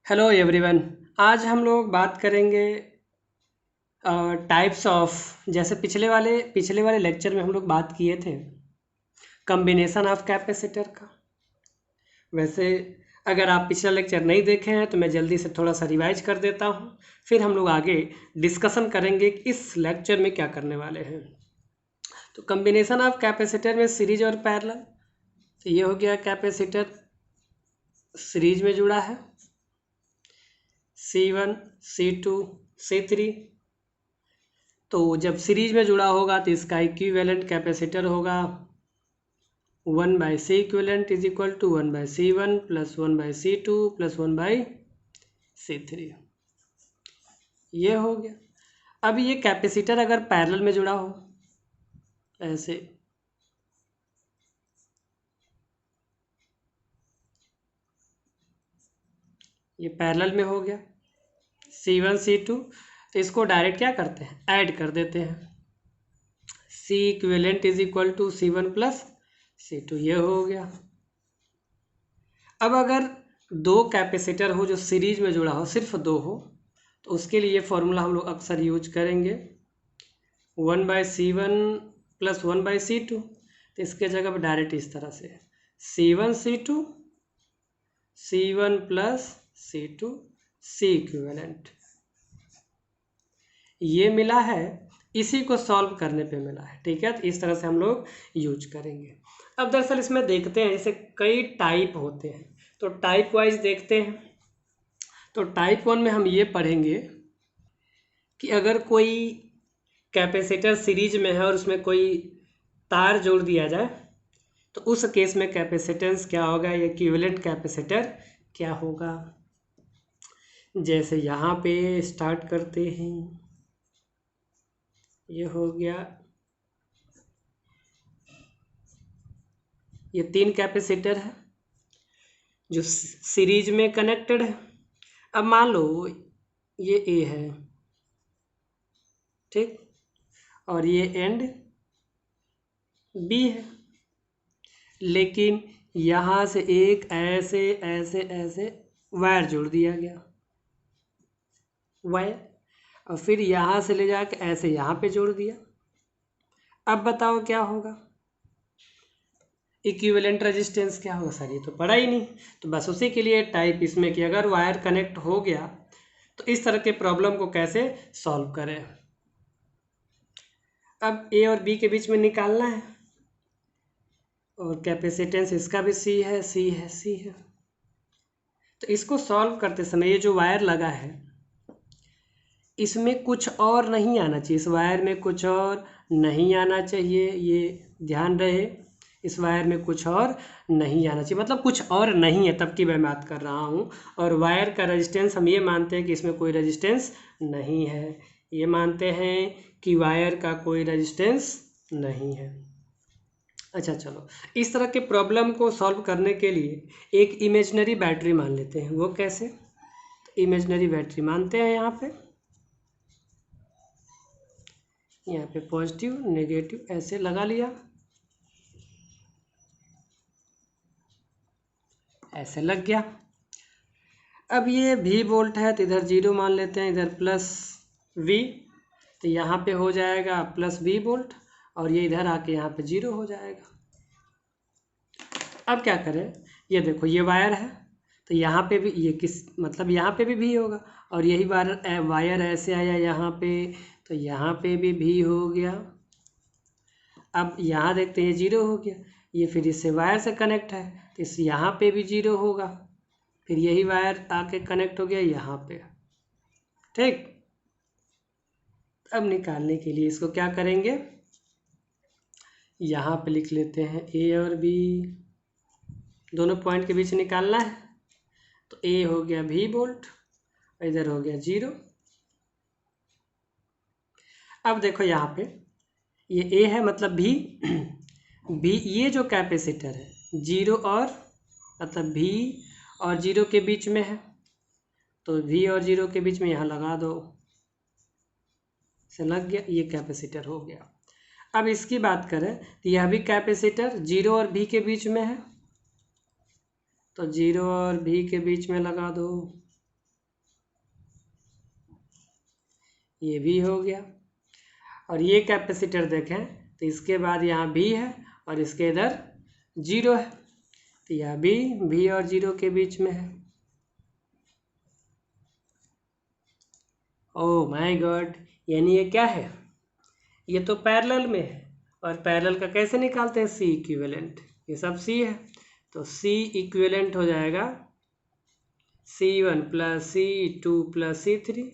Hello everyone. आज हम लोग बात करेंगे टाइप्स ऑफ, जैसे पिछले वाले लेक्चर में हम लोग बात किए थे कम्बिनेशन ऑफ कैपेसिटर का। वैसे अगर आप पिछला लेक्चर नहीं देखे हैं तो मैं जल्दी से थोड़ा सा रिवाइज कर देता हूँ, फिर हम लोग आगे डिस्कशन करेंगे कि इस लेक्चर में क्या करने वाले हैं। तो कम्बिनेशन ऑफ कैपेसिटर में सीरीज और पैरेलल। तो ये हो गया कैपेसिटर सीरीज में जुड़ा है, C1 C2 C3। तो जब सीरीज में जुड़ा होगा तो इसका इक्विवेलेंट कैपेसिटर होगा 1/C equivalent is equal to 1/C1 plus 1/C2 plus 1/C3। ये हो गया। अब ये कैपेसिटर अगर पैरेलल में जुड़ा हो ऐसे, ये पैरेलल में हो गया C1 C2, तो इसको डायरेक्ट क्या करते हैं, ऐड कर देते हैं। C equivalent is equal to C1 plus C2, ये हो गया। अब अगर दो कैपेसिटर हो जो सीरीज में जुड़ा हो, सिर्फ दो हो, तो उसके लिए फॉर्मूला हम लोग अक्सर यूज करेंगे 1/C1 प्लस 1/C2। तो इसके जगह पर डायरेक्ट इस तरह से C1 C2 C1 plus C2 C equivalent, ये मिला है, इसी को सॉल्व करने पे मिला है। ठीक है, तो इस तरह से हम लोग यूज करेंगे। अब दरअसल इसमें देखते हैं, जैसे कई टाइप होते हैं, तो टाइप वाइज देखते हैं। तो टाइप 1 में हम ये पढ़ेंगे कि अगर कोई कैपेसिटर सीरीज में है और उसमें कोई तार जोड़ दिया जाए तो उस केस में कैपेसिटेंस क्या होगा, या इक्विवेलेंट कैपेसिटर क्या होगा। जैसे यहाँ पे स्टार्ट करते हैं, ये हो गया, ये 3 कैपेसिटर है जो सीरीज में कनेक्टेड है। अब मान लो ये ए है, ठीक, और ये एंड बी है, लेकिन यहाँ से एक ऐसे ऐसे ऐसे वायर जोड़ दिया गया, वायर, और फिर यहाँ से ले जाके ऐसे यहाँ पे जोड़ दिया। अब बताओ क्या होगा, इक्विवेलेंट रेजिस्टेंस क्या होगा। सर ये तो पड़ा ही नहीं, तो बस उसी के लिए टाइप इसमें कि अगर वायर कनेक्ट हो गया तो इस तरह के प्रॉब्लम को कैसे सॉल्व करें। अब ए और बी के बीच में निकालना है, और कैपेसिटेंस इसका भी सी है, सी है, सी है। तो इसको सॉल्व करते समय ये जो वायर लगा है इसमें कुछ और नहीं आना चाहिए, इस वायर में कुछ और नहीं आना चाहिए, ये ध्यान रहे। इस वायर में कुछ और नहीं आना चाहिए, मतलब कुछ और नहीं है तब की मैं बात कर रहा हूँ। और वायर का रेजिस्टेंस हम ये मानते हैं कि इसमें कोई रेजिस्टेंस नहीं है, ये मानते हैं कि वायर का कोई रेजिस्टेंस नहीं है। अच्छा चलो, इस तरह के प्रॉब्लम को सॉल्व करने के लिए एक इमेजिनरी बैटरी मान लेते हैं। वो कैसे, इमेजिनरी बैटरी मानते हैं, यहाँ पे पॉजिटिव नेगेटिव ऐसे लगा लिया, ऐसे लग गया। अब ये V वोल्ट है तो इधर 0 मान लेते हैं, इधर प्लस V, तो यहाँ पे हो जाएगा प्लस V वोल्ट, और ये इधर आके यहाँ पे 0 हो जाएगा। अब क्या करें, ये देखो ये वायर है, तो यहाँ पे भी ये मतलब यहाँ पे भी V होगा, और यही वायर ऐसे आया यहाँ पे, तो यहाँ पे भी V हो गया। अब यहाँ देखते हैं ये 0 हो गया, ये फिर इससे वायर से कनेक्ट है तो इस यहाँ पे भी 0 होगा, फिर यही वायर आके कनेक्ट हो गया यहाँ पे, ठीक। अब निकालने के लिए इसको क्या करेंगे, यहाँ पे लिख लेते हैं ए और बी, दोनों पॉइंट के बीच निकालना है। तो ए हो गया V वोल्ट, इधर हो गया 0। अब देखो यहाँ पे ये ए है, मतलब भी ये जो कैपेसिटर है 0 और मतलब V और 0 के बीच में है, तो V और 0 के बीच में यहाँ लगा दो, से लग गया, ये कैपेसिटर हो गया। अब इसकी बात करें तो यह भी कैपेसिटर 0 और V के बीच में है, तो 0 और V के बीच में लगा दो, ये भी हो गया। और ये कैपेसिटर देखें तो इसके बाद यहाँ भी है और इसके इधर 0 है, तो यह भी और 0 के बीच में है। ओह माय गॉड, यानी ये क्या है, ये तो पैरेलल में है। और पैरेलल का कैसे निकालते हैं, सी इक्विवेलेंट, ये सब सी है, तो सी इक्विवेलेंट हो जाएगा C1 + C2 + C3,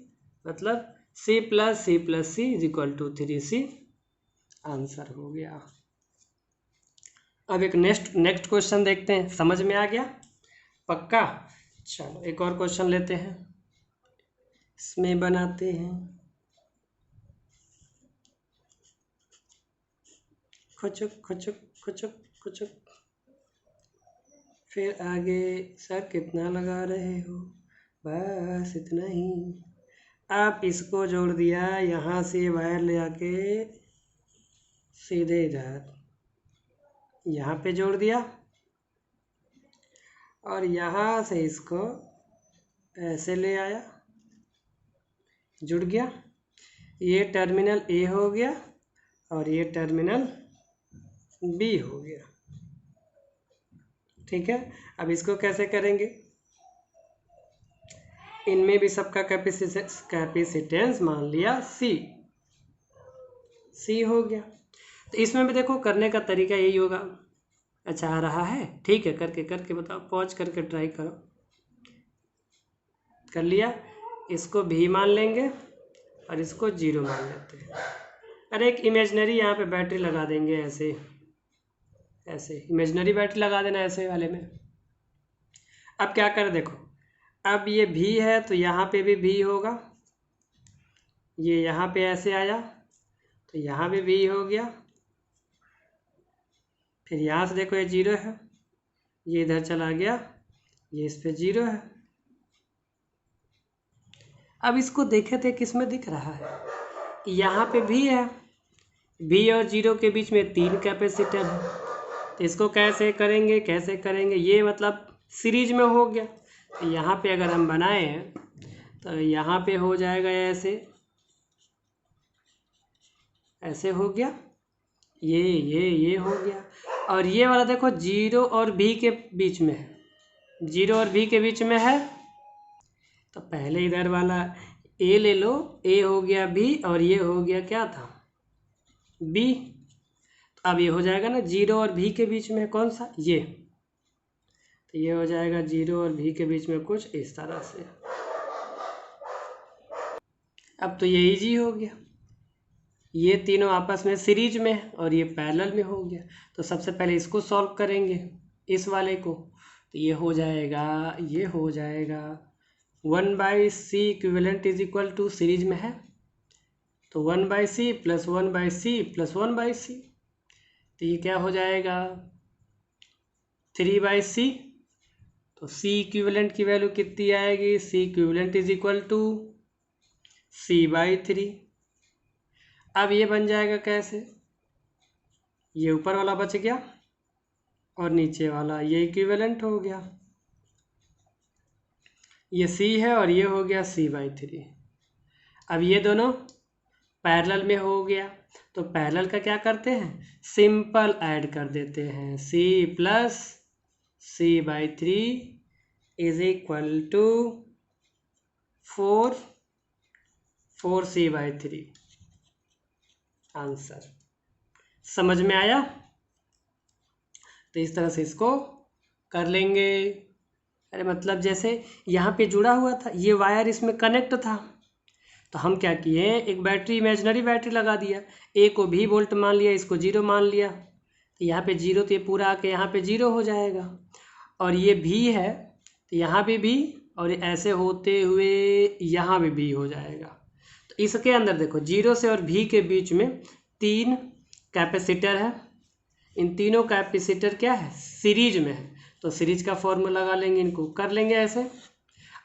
मतलब C+C+C = 3C। आंसर हो गया। अब एक नेक्स्ट क्वेश्चन देखते हैं, समझ में आ गया पक्का। चलो एक और क्वेश्चन लेते हैं, इसमें बनाते हैं खुचुक खुचुक खुचुक खुचुक। फिर आगे सर कितना लगा रहे हो, बस इतना ही। आप इसको जोड़ दिया, यहाँ से वायर ले आके सीधे इधर यहाँ पे जोड़ दिया, और यहाँ से इसको ऐसे ले आया, जुड़ गया। ये टर्मिनल ए हो गया और ये टर्मिनल बी हो गया, ठीक है। अब इसको कैसे करेंगे, इनमें भी सबका कैपेसिटेंस मान लिया सी हो गया। तो इसमें भी देखो करने का तरीका यही होगा। अच्छा आ रहा है, ठीक है, करके बताओ, पॉज करके ट्राई करो। कर लिया, इसको भी मान लेंगे और इसको 0 मान लेते हैं। अरे एक इमेजनरी यहाँ पे बैटरी लगा देंगे, ऐसे इमेजनरी बैटरी लगा देना ऐसे वाले में। अब क्या करें, देखो अब ये भी है तो यहाँ पे भी होगा, ये यहाँ पे ऐसे आया तो यहाँ भी हो गया। फिर यहाँ से देखो ये 0 है, ये इधर चला गया, ये इस पे 0 है। अब इसको देखे थे किस में दिख रहा है, यहाँ पे भी है, भी और 0 के बीच में 3 कैपेसिटर है। तो इसको कैसे करेंगे, ये मतलब सीरीज में हो गया। तो यहाँ पे अगर हम बनाए तो यहाँ पे हो जाएगा ऐसे हो गया, ये हो गया। और ये वाला देखो 0 और भी के बीच में है, 0 और भी के बीच में है, तो पहले इधर वाला ए ले लो, ए हो गया भी और ये हो गया क्या था, बी। तो अब ये हो जाएगा ना 0 और भी के बीच में कौन सा, ये, तो ये हो जाएगा 0 और भी के बीच में कुछ इस तरह से। अब तो ये इजी हो गया, ये तीनों आपस में सीरीज में है और ये पैरेलल में हो गया। तो सबसे पहले इसको सॉल्व करेंगे, इस वाले को, तो ये हो जाएगा 1/c इक्विवेलेंट = सीरीज में है, तो 1/c + 1/c + 1/c, तो ये क्या हो जाएगा 3/c। तो c इक्विवेलेंट की वैल्यू कितनी आएगी, c इक्विवेलेंट = c/3। अब ये बन जाएगा कैसे, ये ऊपर वाला बच गया और नीचे वाला ये इक्विवेलेंट हो गया, ये c है और ये हो गया c/3। अब ये दोनों पैरेलल में हो गया, तो पैरेलल का क्या करते हैं, सिंपल ऐड कर देते हैं, c + c/3 = 4c/3। आंसर समझ में आया। तो इस तरह से इसको कर लेंगे। अरे मतलब जैसे यहाँ पे जुड़ा हुआ था, ये वायर इसमें कनेक्ट था, तो हम क्या किए, एक बैटरी इमेजनरी बैटरी लगा दिया, ए को भी वोल्ट मान लिया, इसको 0 मान लिया, तो यहाँ पे 0, तो ये पूरा आके यहाँ पे 0 हो जाएगा। और ये भी है तो यहाँ भी और ऐसे होते हुए यहाँ भी हो जाएगा। तो इसके अंदर देखो 0 से और भी के बीच में 3 कैपेसिटर है, इन तीनों कैपेसिटर क्या है, सीरीज में है, तो सीरीज का फॉर्मूला लगा लेंगे, इनको कर लेंगे ऐसे।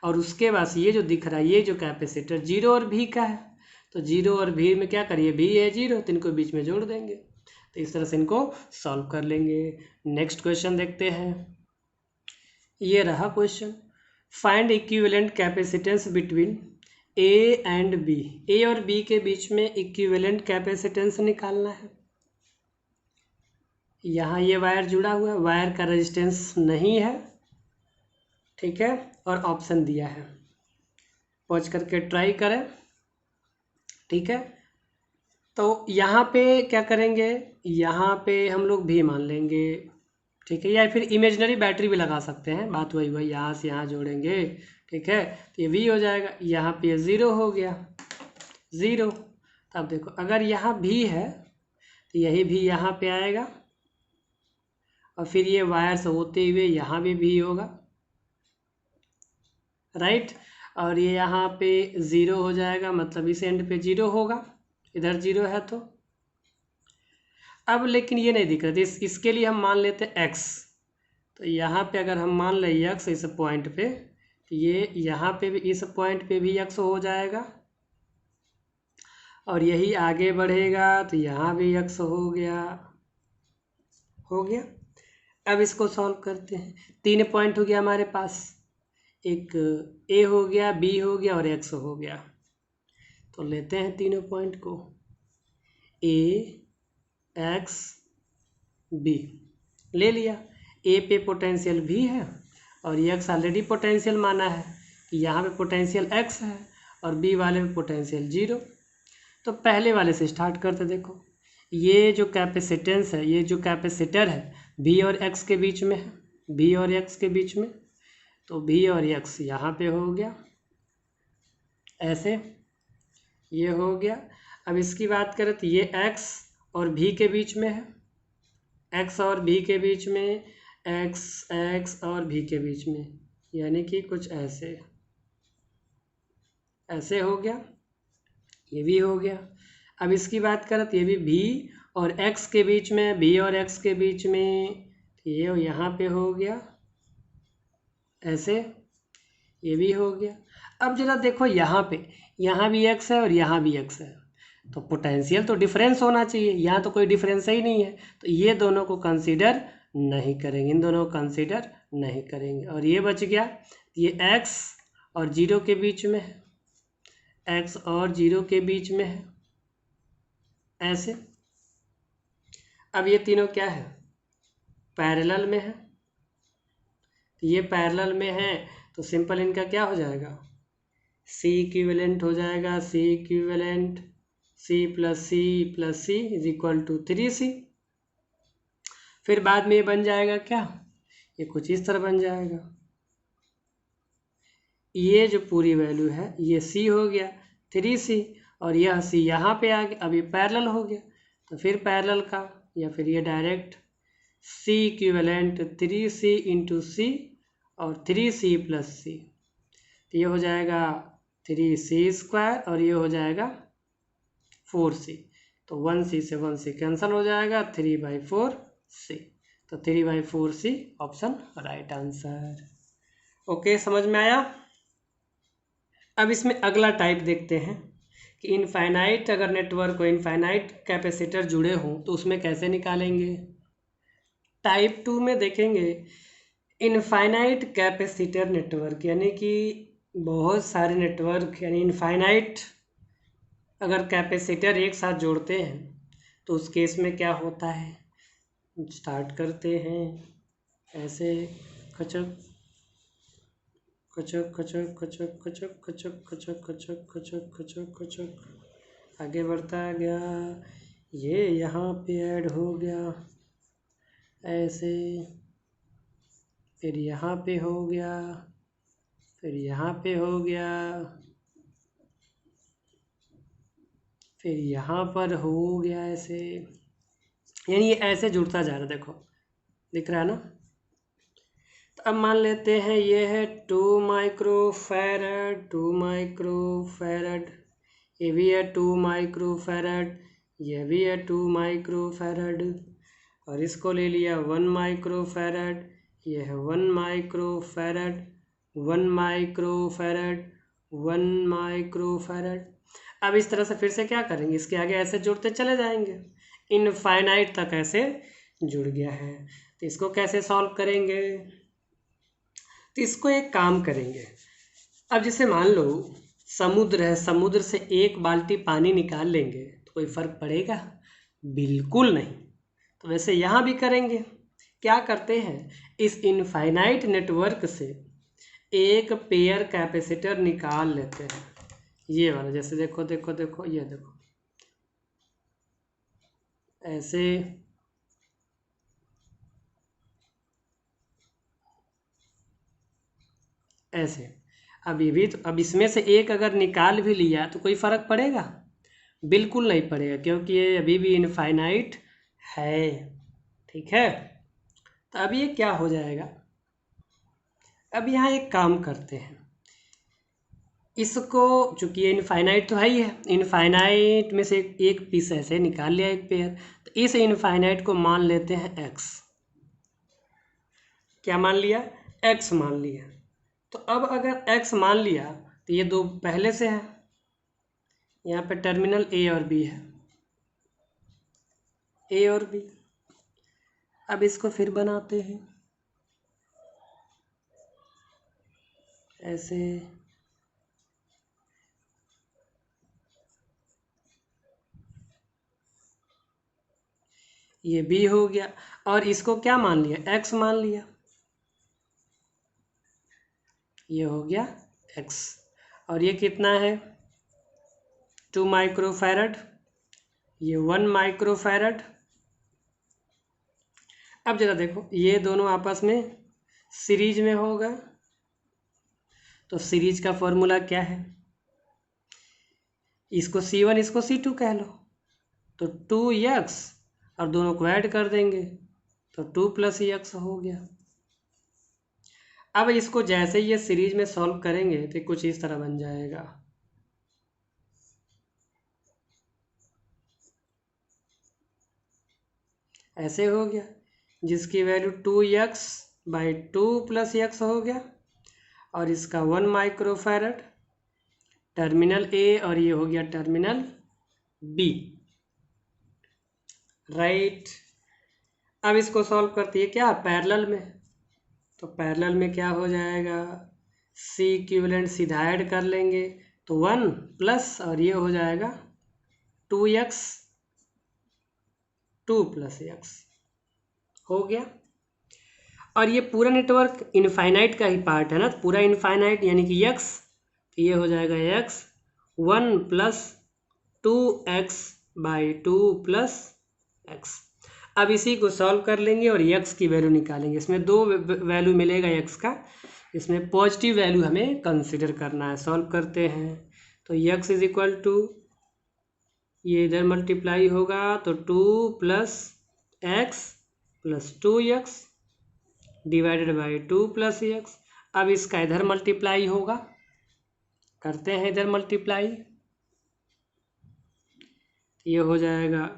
और उसके बाद ये जो दिख रहा है, ये जो कैपेसिटर 0 और भी का है, तो 0 और भी में क्या करिए, भी है 0, तो इनको बीच में जोड़ देंगे। तो इस तरह से इनको सॉल्व कर लेंगे। नेक्स्ट क्वेश्चन देखते हैं, ये रहा question, find equivalent capacitance between A and B, A और बी के बीच में इक्विवेलेंट कैपेसिटेंस निकालना है। यहाँ ये वायर जुड़ा हुआ है, वायर का रेजिस्टेंस नहीं है, ठीक है, और ऑप्शन दिया है, पहुँच करके ट्राई करें, ठीक है। तो यहाँ पे क्या करेंगे, यहाँ पे हम लोग भी मान लेंगे, ठीक है, या फिर इमेजिनरी बैटरी भी लगा सकते हैं, बात वही वही, यहाँ से यहाँ जोड़ेंगे, ठीक है, तो ये V हो जाएगा, यहाँ पे ये 0 हो गया, 0। तो अब देखो अगर यहाँ भी है तो यही भी यहाँ पे आएगा, और फिर ये वायर से होते हुए यहाँ भी होगा, राइट, और ये यहाँ पे 0 हो जाएगा, मतलब इस एंड पे 0 होगा, इधर 0 है तो। अब लेकिन ये नहीं दिख रहा, इसके लिए हम मान लेते हैं x, तो यहाँ पे अगर हम मान लें x इस पॉइंट पे, तो ये यहाँ पे भी इस पॉइंट पे भी x हो जाएगा, और यही आगे बढ़ेगा तो यहाँ भी x हो गया, हो गया। अब इसको सॉल्व करते हैं, 3 पॉइंट हो गया हमारे पास, एक a हो गया, b हो गया और x हो गया। तो लेते हैं तीनों पॉइंट को, a x b ले लिया, a पे पोटेंशियल v है और x ऑलरेडी पोटेंशियल माना है कि यहाँ पे पोटेंशियल x है और b वाले में पोटेंशियल 0। तो पहले वाले से स्टार्ट करते, देखो ये जो कैपेसिटेंस है, ये जो कैपेसिटर है v और x के बीच में है, v और x के बीच में, तो v और x यहाँ पे हो गया, ऐसे ये हो गया। अब इसकी बात करें तो ये x और v के बीच में है, x और v के बीच में, x और v के बीच में, यानी कि कुछ ऐसे, ऐसे हो गया, ये भी हो गया। अब इसकी बात करें तो ये भी v और x के बीच में, v और x के बीच में, ये यहाँ पे हो गया ऐसे, ये भी हो गया। अब जरा देखो यहाँ पे, यहाँ भी x है और यहाँ भी x है, तो पोटेंशियल तो डिफरेंस होना चाहिए, यहाँ तो कोई डिफरेंस ही नहीं है, तो ये दोनों को कंसीडर नहीं करेंगे, इन दोनों को कंसीडर नहीं करेंगे। और ये बच गया, ये x और 0 के बीच में है, x और 0 के बीच में है, ऐसे। अब ये तीनों क्या है, पैरेलल में है, तो ये पैरेलल में है तो सिंपल इनका क्या हो जाएगा, C इक्विवेलेंट हो जाएगा, C equivalent C plus C is equal to 3C। फिर बाद में ये बन जाएगा क्या, ये कुछ इस तरह बन जाएगा, ये जो पूरी वैल्यू है ये C हो गया 3C, और यह C यहाँ पे आ गया, अब ये पैरेलल हो गया, तो फिर पैरेलल का, या फिर ये direct C equivalent 3C into C और 3C प्लस C, तो ये हो जाएगा 3C स्क्वायर और ये हो जाएगा 4C, तो 1C से 1C कैंसिल हो जाएगा, 3/4C, तो 3/4C option right answer. Okay, समझ में आया। अब इसमें अगला टाइप देखते हैं कि इनफाइनाइट, अगर नेटवर्क को इनफाइनाइट कैपेसिटर जुड़े हों तो उसमें कैसे निकालेंगे। टाइप 2 में देखेंगे इनफाइनाइट कैपेसिटर नेटवर्क, यानी कि बहुत सारे नेटवर्क, यानी इनफाइनाइट अगर कैपेसिटर एक साथ जोड़ते हैं तो उस केस में क्या होता है। स्टार्ट करते हैं ऐसे, खचक खचक खचक खचक खचक खचक खचक खचक खचक खचक खचक, आगे बढ़ता गया, ये यहाँ पे ऐड हो गया ऐसे, फिर यहाँ पे हो गया, फिर यहाँ पे हो गया, फिर यहाँ पर हो गया ऐसे, यानी ये ऐसे जुड़ता जा रहा है, देखो दिख रहा है ना। तो अब मान लेते हैं ये है 2 माइक्रोफैरड, 2 माइक्रोफैरड, ये भी है 2 माइक्रोफैरड, ये भी है 2 माइक्रोफैरड, और इसको ले लिया 1 माइक्रोफैरड, ये है 1 माइक्रोफैरड, 1 माइक्रोफैरड, 1 माइक्रोफैरड। अब इस तरह से फिर से क्या करेंगे, इसके आगे ऐसे जुड़ते चले जाएंगे, इनफाइनाइट तक ऐसे जुड़ गया है। तो इसको कैसे सॉल्व करेंगे, तो इसको एक काम करेंगे, अब जैसे मान लो समुद्र है, समुद्र से 1 बाल्टी पानी निकाल लेंगे तो कोई फर्क पड़ेगा? बिल्कुल नहीं। तो वैसे यहाँ भी करेंगे। क्या करते हैं, इस इनफाइनाइट नेटवर्क से एक पेयर कैपेसिटर निकाल लेते हैं। ये वाला, जैसे देखो देखो देखो, ये देखो ऐसे, ऐसे। अब ये भी तो, अब इसमें से एक अगर निकाल भी लिया तो कोई फर्क पड़ेगा? बिल्कुल नहीं पड़ेगा, क्योंकि ये अभी भी इनफाइनाइट है। ठीक है, तो अब ये क्या हो जाएगा, अब यहाँ एक काम करते हैं, इसको, चूंकि ये इनफाइनाइट तो है ही है, इनफाइनाइट में से एक पीस ऐसे निकाल लिया एक पेयर, तो इस इनफाइनाइट को मान लेते हैं एक्स। क्या मान लिया? एक्स मान लिया। तो अब अगर एक्स मान लिया तो ये दो पहले से है, यहाँ पे टर्मिनल ए और बी है, ए और बी। अब इसको फिर बनाते हैं ऐसे, ये बी हो गया, और इसको क्या मान लिया? एक्स मान लिया, ये हो गया एक्स। और ये कितना है? 2 माइक्रोफैरड, ये 1 माइक्रोफैरड। अब जरा देखो, ये दोनों आपस में सीरीज में होगा, तो सीरीज का फॉर्मूला क्या है? इसको C1 इसको C2 कह लो, तो 2x, और दोनों को ऐड कर देंगे तो 2 + x हो गया। अब इसको जैसे ये सीरीज में सॉल्व करेंगे तो कुछ इस तरह बन जाएगा, ऐसे हो गया, जिसकी वैल्यू 2x/2 + x हो गया, और इसका 1 माइक्रोफैरड टर्मिनल ए, और ये हो गया टर्मिनल बी। राइट। अब इसको सॉल्व करती है क्या, पैरेलल में, तो पैरेलल में क्या हो जाएगा, सी इक्विवेलेंट सीधा ऐड कर लेंगे तो 1 प्लस, और ये हो जाएगा 2x 2 + x हो गया। और ये पूरा नेटवर्क इनफाइनाइट का ही पार्ट है ना, तो पूरा इनफाइनाइट यानी कि x, तो ये हो जाएगा x 1 + 2x/2 + x। अब इसी को सॉल्व कर लेंगे और x की वैल्यू निकालेंगे। इसमें दो वैल्यू मिलेगा x का, इसमें पॉजिटिव वैल्यू हमें कंसिडर करना है। सॉल्व करते हैं तो x = ये इधर मल्टीप्लाई होगा तो 2 + x + 2x / 2 + x। अब इसका इधर मल्टीप्लाई होगा, करते हैं इधर मल्टीप्लाई, ये हो जाएगा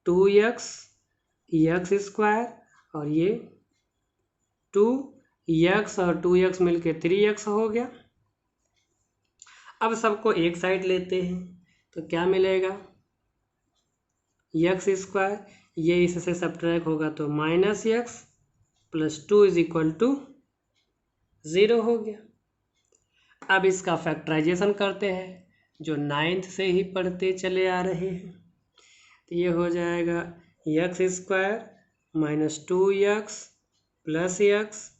2x x² और ये 2x और 2x मिलके 3x हो गया। अब सबको एक साइड लेते हैं तो क्या मिलेगा, x², ये इससे सब्ट्रैक्ट होगा तो -x + 2 = 0 हो गया। अब इसका फैक्टराइजेशन करते हैं, जो 9th से ही पढ़ते चले आ रहे हैं, तो ये हो जाएगा x² - 2x + x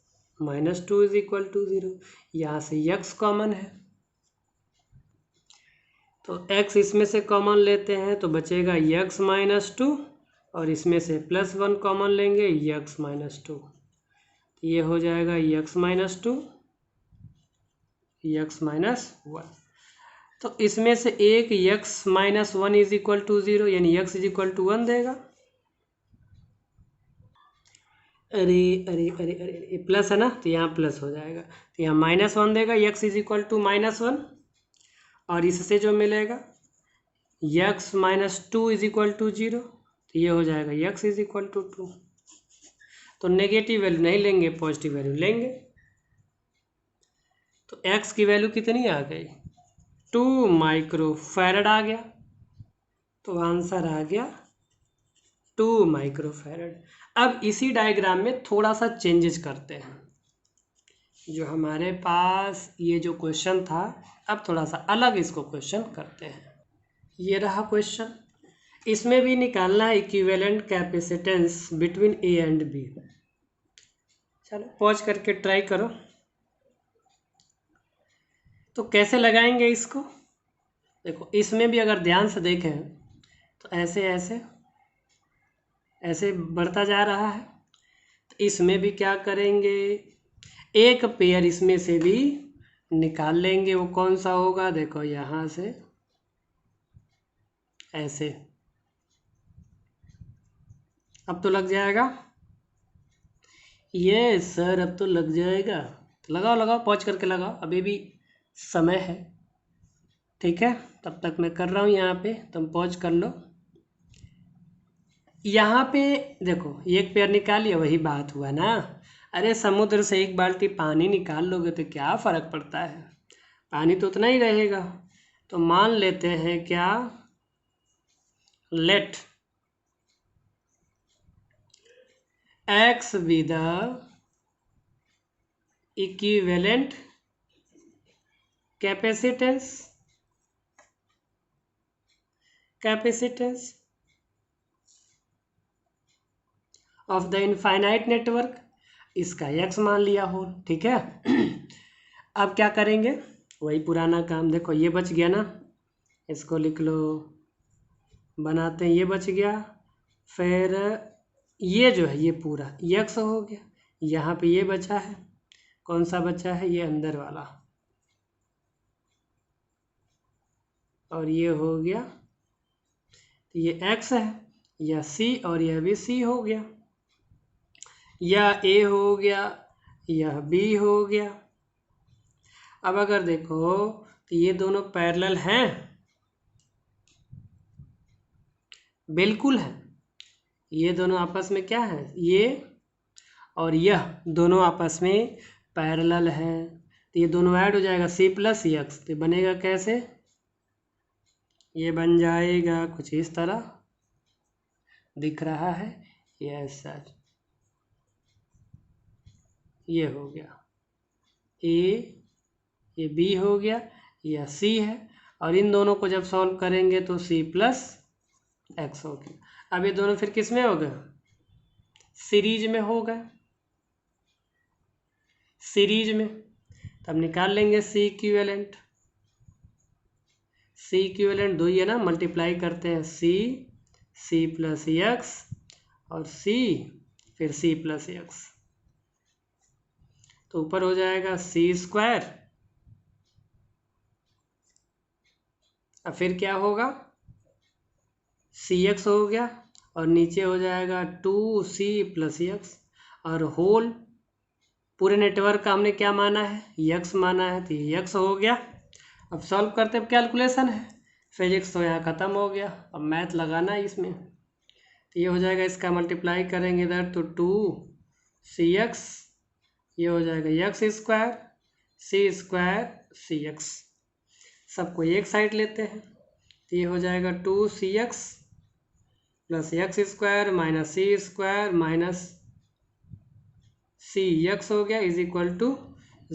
- 2 = 0। यहाँ से x कॉमन है तो x इसमें से कॉमन लेते हैं तो बचेगा x - 2, और इसमें से +1 कॉमन लेंगे x - 2, ये हो जाएगा x - 2 x - 1। तो इसमें से एक x - 1 = 0, यानी x = 1 देगा। अरे अरे अरे अरे अरे, प्लस है ना, तो यहाँ प्लस हो जाएगा, तो यहाँ -1 देगा, x = -1, और इससे जो मिलेगा x - 2 = 0, तो ये हो जाएगा x = 2। तो नेगेटिव वैल्यू नहीं लेंगे, पॉजिटिव वैल्यू लेंगे, तो x की वैल्यू कितनी आ गई, 2 माइक्रोफैरड आ गया, तो आंसर आ गया 2 माइक्रोफैरड। अब इसी डायग्राम में थोड़ा सा चेंजेस करते हैं, जो हमारे पास ये जो क्वेश्चन था, अब थोड़ा सा अलग इसको क्वेश्चन करते हैं। ये रहा क्वेश्चन, इसमें भी निकालना है equivalent capacitance between A and B. चलो पॉज करके ट्राई करो। तो कैसे लगाएंगे इसको, देखो इसमें भी अगर ध्यान से देखें तो ऐसे ऐसे ऐसे बढ़ता जा रहा है। तो इसमें भी क्या करेंगे, एक पेयर इसमें से भी निकाल लेंगे। वो कौन सा होगा, देखो यहाँ से ऐसे। अब तो लग जाएगा, ये सर अब तो लग जाएगा। तो लगाओ लगाओ, पॉज करके लगाओ, अभी भी समय है। ठीक है, तब तक मैं कर रहा हूँ यहाँ पे, तुम पॉज कर लो। यहाँ पे देखो एक पेयर निकालिए, वही बात हुआ ना। अरे समुद्र से एक बाल्टी पानी निकाल लोगे तो क्या फ़र्क पड़ता है, पानी तो उतना ही रहेगा। तो मान लेते हैं क्या, let x be the equivalent capacitance of the infinite network, इसका x मान लिया हो। ठीक है, अब क्या करेंगे, वही पुराना काम। देखो ये बच गया ना, इसको लिख लो, बनाते हैं, ये बच गया। फिर ये जो है ये पूरा x हो गया, यहाँ पे ये बचा है, कौन सा बचा है, ये अंदर वाला, और ये हो गया। तो ये x है, यह c और यह भी c हो गया, यह a हो गया, यह b हो गया। अब अगर देखो तो ये दोनों पैरेलल हैं, बिल्कुल है। ये दोनों आपस में क्या है, ये और यह दोनों आपस में पैरेलल है। तो ये दोनों ऐड हो जाएगा, c प्लस x। तो बनेगा कैसे, ये बन जाएगा कुछ इस तरह, दिख रहा है, यस सर। ये हो गया a, ये b हो गया, यह c है, और इन दोनों को जब सॉल्व करेंगे तो c प्लस x हो गया। अब ये दोनों फिर किस में हो गए, सीरीज में हो गए, सीरीज में। तब निकाल लेंगे c इक्विवेलेंट। c इक्विवेलेंट दो ही है ना, मल्टीप्लाई करते हैं, c प्लस x और c फिर c प्लस x, तो ऊपर हो जाएगा c स्क्वायर। अब फिर क्या होगा, cx हो गया, और नीचे हो जाएगा 2c प्लस x, और होल पूरे नेटवर्क का हमने क्या माना है, x माना है, तो ये x हो गया। अब सॉल्व करते हैं, कैलकुलेशन है, फिजिक्स तो यहाँ ख़त्म हो गया, अब मैथ लगाना है इसमें। तो ये हो जाएगा, इसका मल्टीप्लाई करेंगे इधर तो 2cx, ये हो जाएगा x स्क्वायर, c x, सबको एक साइड लेते हैं। तो ये हो जाएगा 2cx plus x square minus c square minus cx हो गया, इज इक्वल टू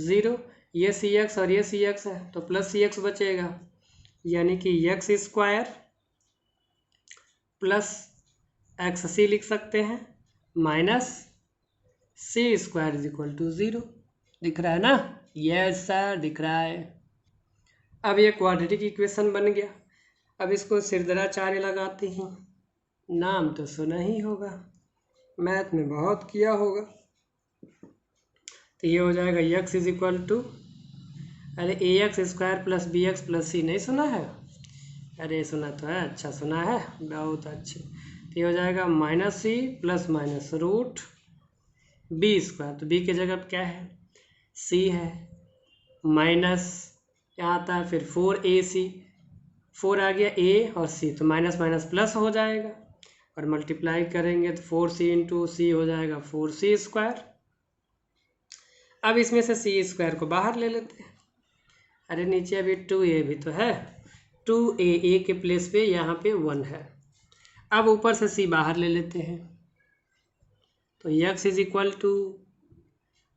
0। ये cx और ये cx है, तो प्लस cx बचेगा, यानी कि x स्क्वायर प्लस xc लिख सकते हैं minus c square is equal to 0। दिख रहा है ना, यस सर दिख रहा है। अब ये क्वाड्रेटिक इक्वेशन बन गया। अब इसको सिरदराचार्य लगाते हैं, नाम तो सुना ही होगा, मैथ में बहुत किया होगा। तो ये हो जाएगा x इज इक्वल टू, अरे ax square plus bx plus c, नहीं सुना है, अरे सुना तो है, अच्छा सुना है, बहुत अच्छे। तो ये हो जाएगा minus c plus minus root b square, तो b की जगह क्या है, c है, माइनस क्या आता है फिर 4ac, 4 आ गया a और c, तो माइनस माइनस प्लस हो जाएगा, और मल्टीप्लाई करेंगे तो 4c इंटू सी हो जाएगा 4c स्क्वायर। अब इसमें से c स्क्वायर को बाहर ले लेते हैं, अरे नीचे अभी 2a भी तो है, 2a के प्लेस पे यहाँ पे 1 है। अब ऊपर से c बाहर ले लेते हैं, तो x इज इक्वल टू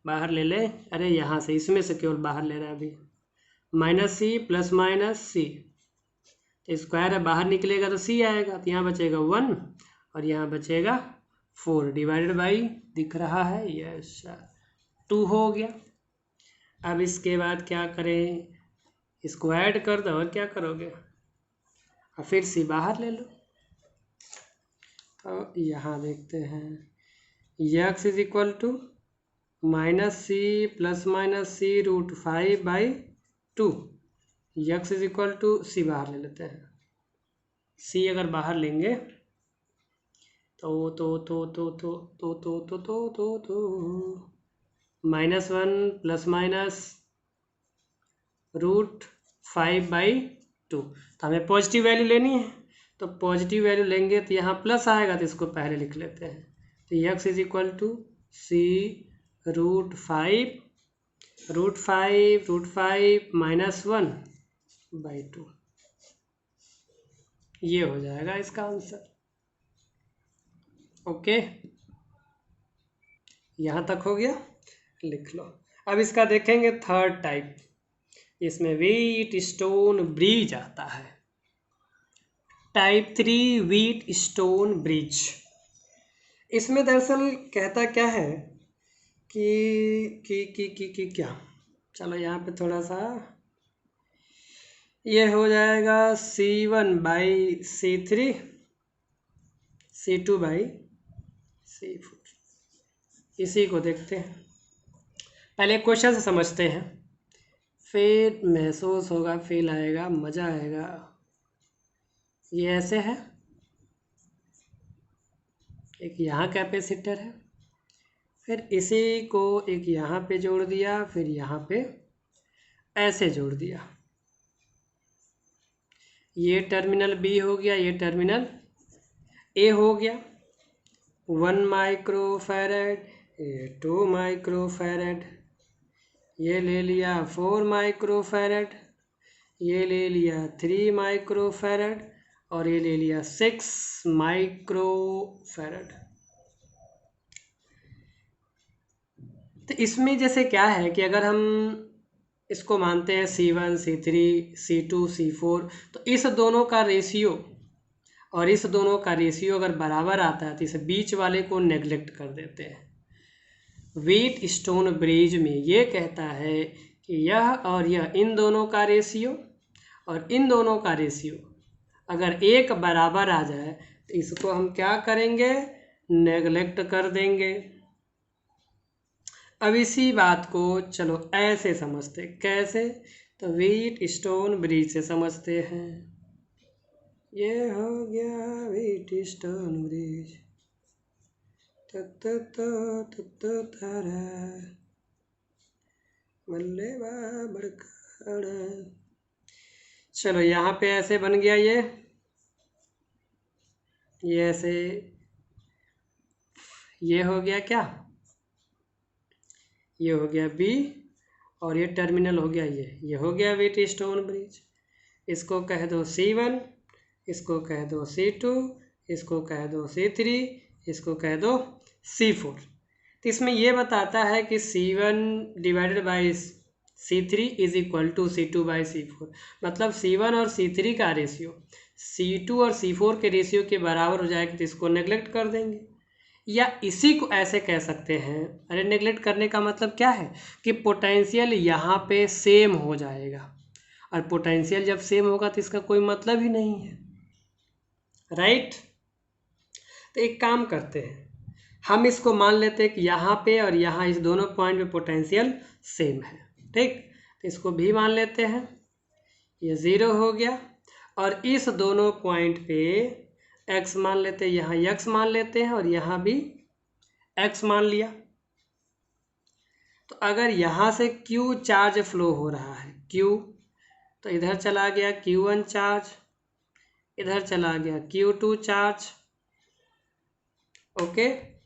बाहर ले ले, अरे यहाँ से इसमें से केवल बाहर ले रहा है अभी, माइनस सी प्लस माइनस सी, तो स्क्वायर है बाहर निकलेगा तो सी आएगा, तो यहाँ बचेगा 1 और यहाँ बचेगा 4 डिवाइडेड बाई, दिख रहा है, यस 2 हो गया। अब इसके बाद क्या करें, इसको ऐड कर दो और क्या करोगे, और फिर सी बाहर ले लो। तो यहाँ देखते हैं, x is equal to minus C plus minus C root 5/2, x is equal to C बाहर ले लेते हैं, सी अगर बाहर लेंगे तो -1 प्लस माइनस रूट 5/2, तो हमें पॉजिटिव वैल्यू लेनी है, तो पॉजिटिव वैल्यू लेंगे तो यहाँ प्लस आएगा, तो इसको पहले लिख लेते हैं, तो x is equal to C root 5 -1/2, ये हो जाएगा इसका आंसर। ओके, यहाँ तक हो गया, लिख लो। अब इसका देखेंगे थर्ड टाइप, इसमें व्हीट स्टोन ब्रिज आता है, टाइप 3 व्हीट स्टोन ब्रिज। इसमें दरअसल कहता क्या है कि क्या, चलो यहाँ पे थोड़ा सा ये हो जाएगा C1/C3 C2/C4, इसी को देखते हैं, पहले क्वेश्चन से समझते हैं, फिर महसूस होगा, फील आएगा, मज़ा आएगा। ये ऐसे है, एक यहाँ कैपेसिटर है, फिर इसी को एक यहाँ पे जोड़ दिया, फिर यहाँ पे ऐसे जोड़ दिया, ये टर्मिनल बी हो गया, ये टर्मिनल ए हो गया, 1 माइक्रोफैरड, ये 2 माइक्रोफैरड, ये ले लिया 4 माइक्रोफैरड, ये ले लिया 3 माइक्रोफैरड, और ये ले लिया 6 माइक्रोफैरड। तो इसमें जैसे क्या है कि अगर हम इसको मानते हैं C1 C3 C2 C4, तो इस दोनों का रेशियो और इस दोनों का रेशियो अगर बराबर आता है तो इस बीच वाले को नेग्लेक्ट कर देते हैं। व्हीट स्टोन ब्रिज में ये कहता है कि यह और यह, इन दोनों का रेशियो और इन दोनों का रेशियो अगर एक बराबर आ जाए तो इसको हम क्या करेंगे, नेग्लेक्ट कर देंगे। अब इसी बात को चलो ऐसे समझते, कैसे, तो व्हीट स्टोन ब्रिज से समझते हैं। ये हो गया व्हीट स्टोन ब्रिज, चलो यहाँ पे ऐसे बन गया, ये ऐसे, ये हो गया क्या, ये हो गया बी, और ये टर्मिनल हो गया, ये हो गया व्हीट स्टोन ब्रिज। इसको कह दो C1, इसको कह दो C2, इसको कह दो C3, इसको कह दो C4। तो इसमें ये बताता है कि C1 divided by C3 is equal to C2/C4, मतलब C1 और C3 का रेशियो C2 और C4 के रेशियो के बराबर हो जाएगा, तो इसको नेग्लेक्ट कर देंगे। या इसी को ऐसे कह सकते हैं, अरे नेग्लेक्ट करने का मतलब क्या है कि पोटेंशियल यहाँ पे सेम हो जाएगा, और पोटेंशियल जब सेम होगा तो इसका कोई मतलब ही नहीं है, राइट। तो एक काम करते हैं, हम इसको मान लेते हैं कि यहाँ पे और यहाँ इस दोनों पॉइंट पे पोटेंशियल सेम है, ठीक। तो इसको भी मान लेते हैं, ये 0 हो गया, और इस दोनों पॉइंट पे x मान लेते हैं, यहाँ x मान लेते हैं, और यहाँ भी x मान लिया। तो अगर यहाँ से Q चार्ज फ्लो हो रहा है, Q, तो इधर चला गया Q1 चार्ज, इधर चला गया Q2 चार्ज, ओके।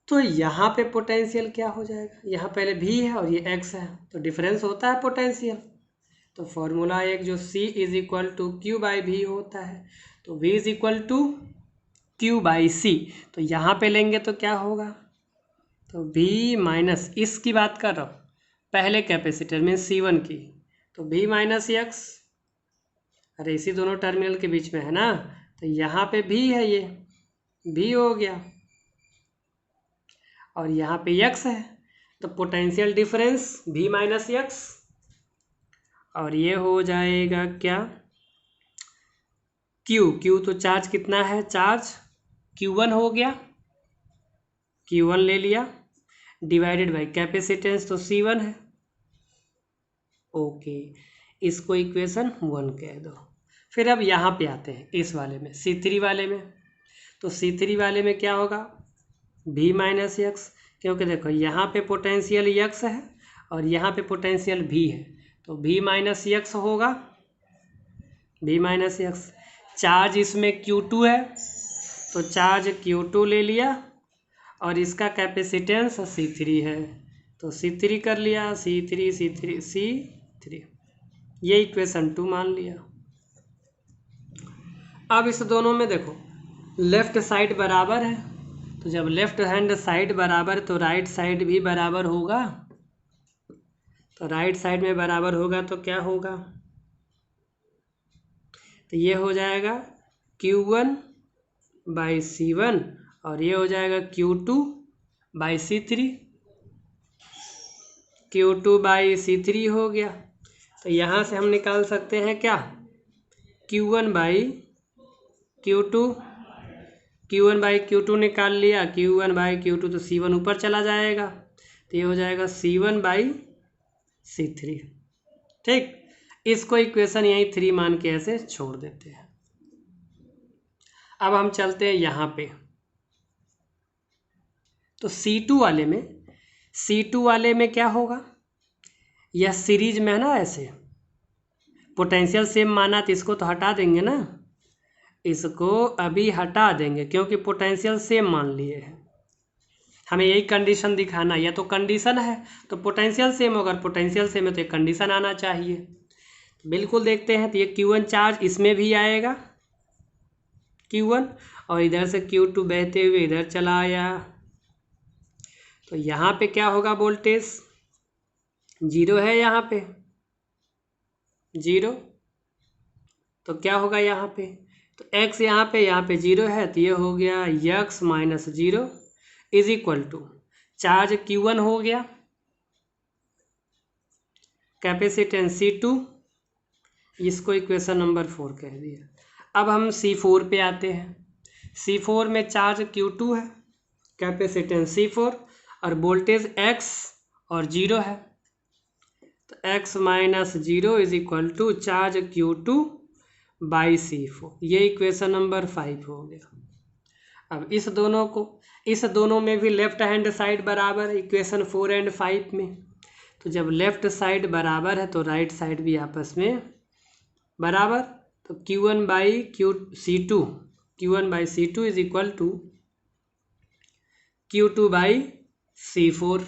तो यहाँ पे पोटेंशियल क्या हो जाएगा, यहाँ पहले v है और ये x है, तो डिफरेंस होता है पोटेंशियल। तो फॉर्मूला एक जो C is equal to Q/V होता है, तो V is equal to Q/C। तो यहाँ पे लेंगे तो क्या होगा, तो V माइनस इसकी बात कर रहा हूँ, पहले कैपेसिटर में C1 की, तो V माइनस एक्स, अरे इसी दोनों टर्मिनल के बीच में है ना, तो यहाँ पे V है, ये V हो गया और यहाँ पे x है, तो potential difference V minus x, और ये हो जाएगा क्या, Q तो चार्ज कितना है, चार्ज Q1 हो गया, Q1 ले लिया, डिवाइडेड बाई कैपेसिटेंस तो C1 है। ओके, इसको इक्वेशन 1 कह दो। फिर अब यहाँ पे आते हैं इस वाले में, C3 वाले में, तो C3 वाले में क्या होगा, V माइनस एक्स, क्योंकि देखो यहाँ पे पोटेंशियल x है और यहाँ पे पोटेंशियल V है, तो V माइनस एक्स होगा, V माइनस एक्स। चार्ज इसमें Q2 है, तो चार्ज Q2 ले लिया और इसका कैपेसिटेंस C3 है, तो C3 कर लिया, C3 ये इक्वेशन 2 मान लिया। अब इस दोनों में देखो लेफ्ट साइड बराबर है, तो जब लेफ्ट हैंड साइड बराबर तो राइट साइड भी बराबर होगा, तो राइट साइड में बराबर होगा तो क्या होगा, तो ये हो जाएगा Q1 बाई C1 और ये हो जाएगा Q2 by C3, Q2 by C3 हो गया। तो यहाँ से हम निकाल सकते हैं क्या, Q1 बाई Q2 निकाल लिया, Q1 बाई Q2 तो C1 ऊपर चला जाएगा, तो ये हो जाएगा C1 बाई C3। ठीक, इसको इक्वेशन यहीं 3 मान के ऐसे छोड़ देते हैं। अब हम चलते हैं यहाँ पे, तो C2 वाले में क्या होगा, यह सीरीज में है ना, ऐसे पोटेंशियल सेम माना तो इसको तो हटा देंगे ना, इसको अभी हटा देंगे क्योंकि पोटेंशियल सेम मान लिए हैं, हमें यही कंडीशन दिखाना, या तो कंडीशन है तो पोटेंशियल सेम होगा, पोटेंशियल सेम है तो एक कंडीशन आना चाहिए। तो बिल्कुल देखते हैं, तो ये Q1 चार्ज इसमें भी आएगा Q1, और इधर से Q2 बहते हुए इधर चला आया, तो यहाँ पे क्या होगा, वोल्टेज 0 है, यहाँ पे 0, तो क्या होगा यहाँ पे, तो x यहाँ पे 0 है, तो ये हो गया x minus 0 is equal to charge Q1 हो गया, कैपेसिटेंस C2, इसको इक्वेशन नंबर 4 कह दिया। अब हम C4 पे आते हैं, C4 में चार्ज Q2 है, कैपेसिटेंस C4 और वोल्टेज x और 0 है, तो x minus 0 is equal to charge Q2 by C4, ये इक्वेशन नंबर 5 हो गया। अब इस दोनों में भी लेफ्ट हैंड साइड बराबर है, इक्वेशन 4 एंड 5 में, तो जब लेफ्ट साइड बराबर है तो राइट साइड भी आपस में बराबर, तो Q1 by C2 is equal to Q2 by C4।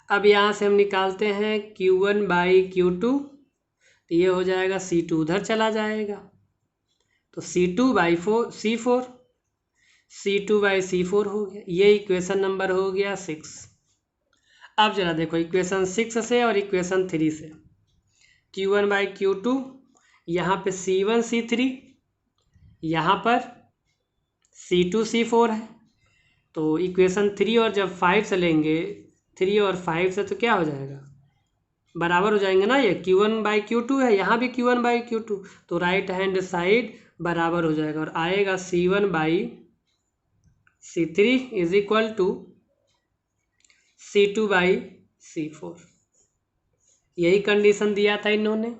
अब यहाँ से हम निकालते हैं Q1 बाई Q2, तो ये हो जाएगा C2 उधर चला जाएगा, तो C2 बाई C4 हो गया, ये इक्वेशन नंबर हो गया 6। अब जरा देखो इक्वेशन 6 से और इक्वेशन 3 से, Q1 बाई Q2, यहाँ पे C1 C3, यहाँ पर C2 C4 है, तो इक्वेशन 3 और जब 5 से लेंगे, 3 और 5 से तो क्या हो जाएगा, बराबर हो जाएंगे ना, ये Q1 बाई Q2 है, यहाँ भी Q1 बाई Q2, तो राइट हैंड साइड बराबर हो जाएगा और आएगा C1 by C3 is equal to C2 by C4, यही कंडीशन दिया था इन्होंने।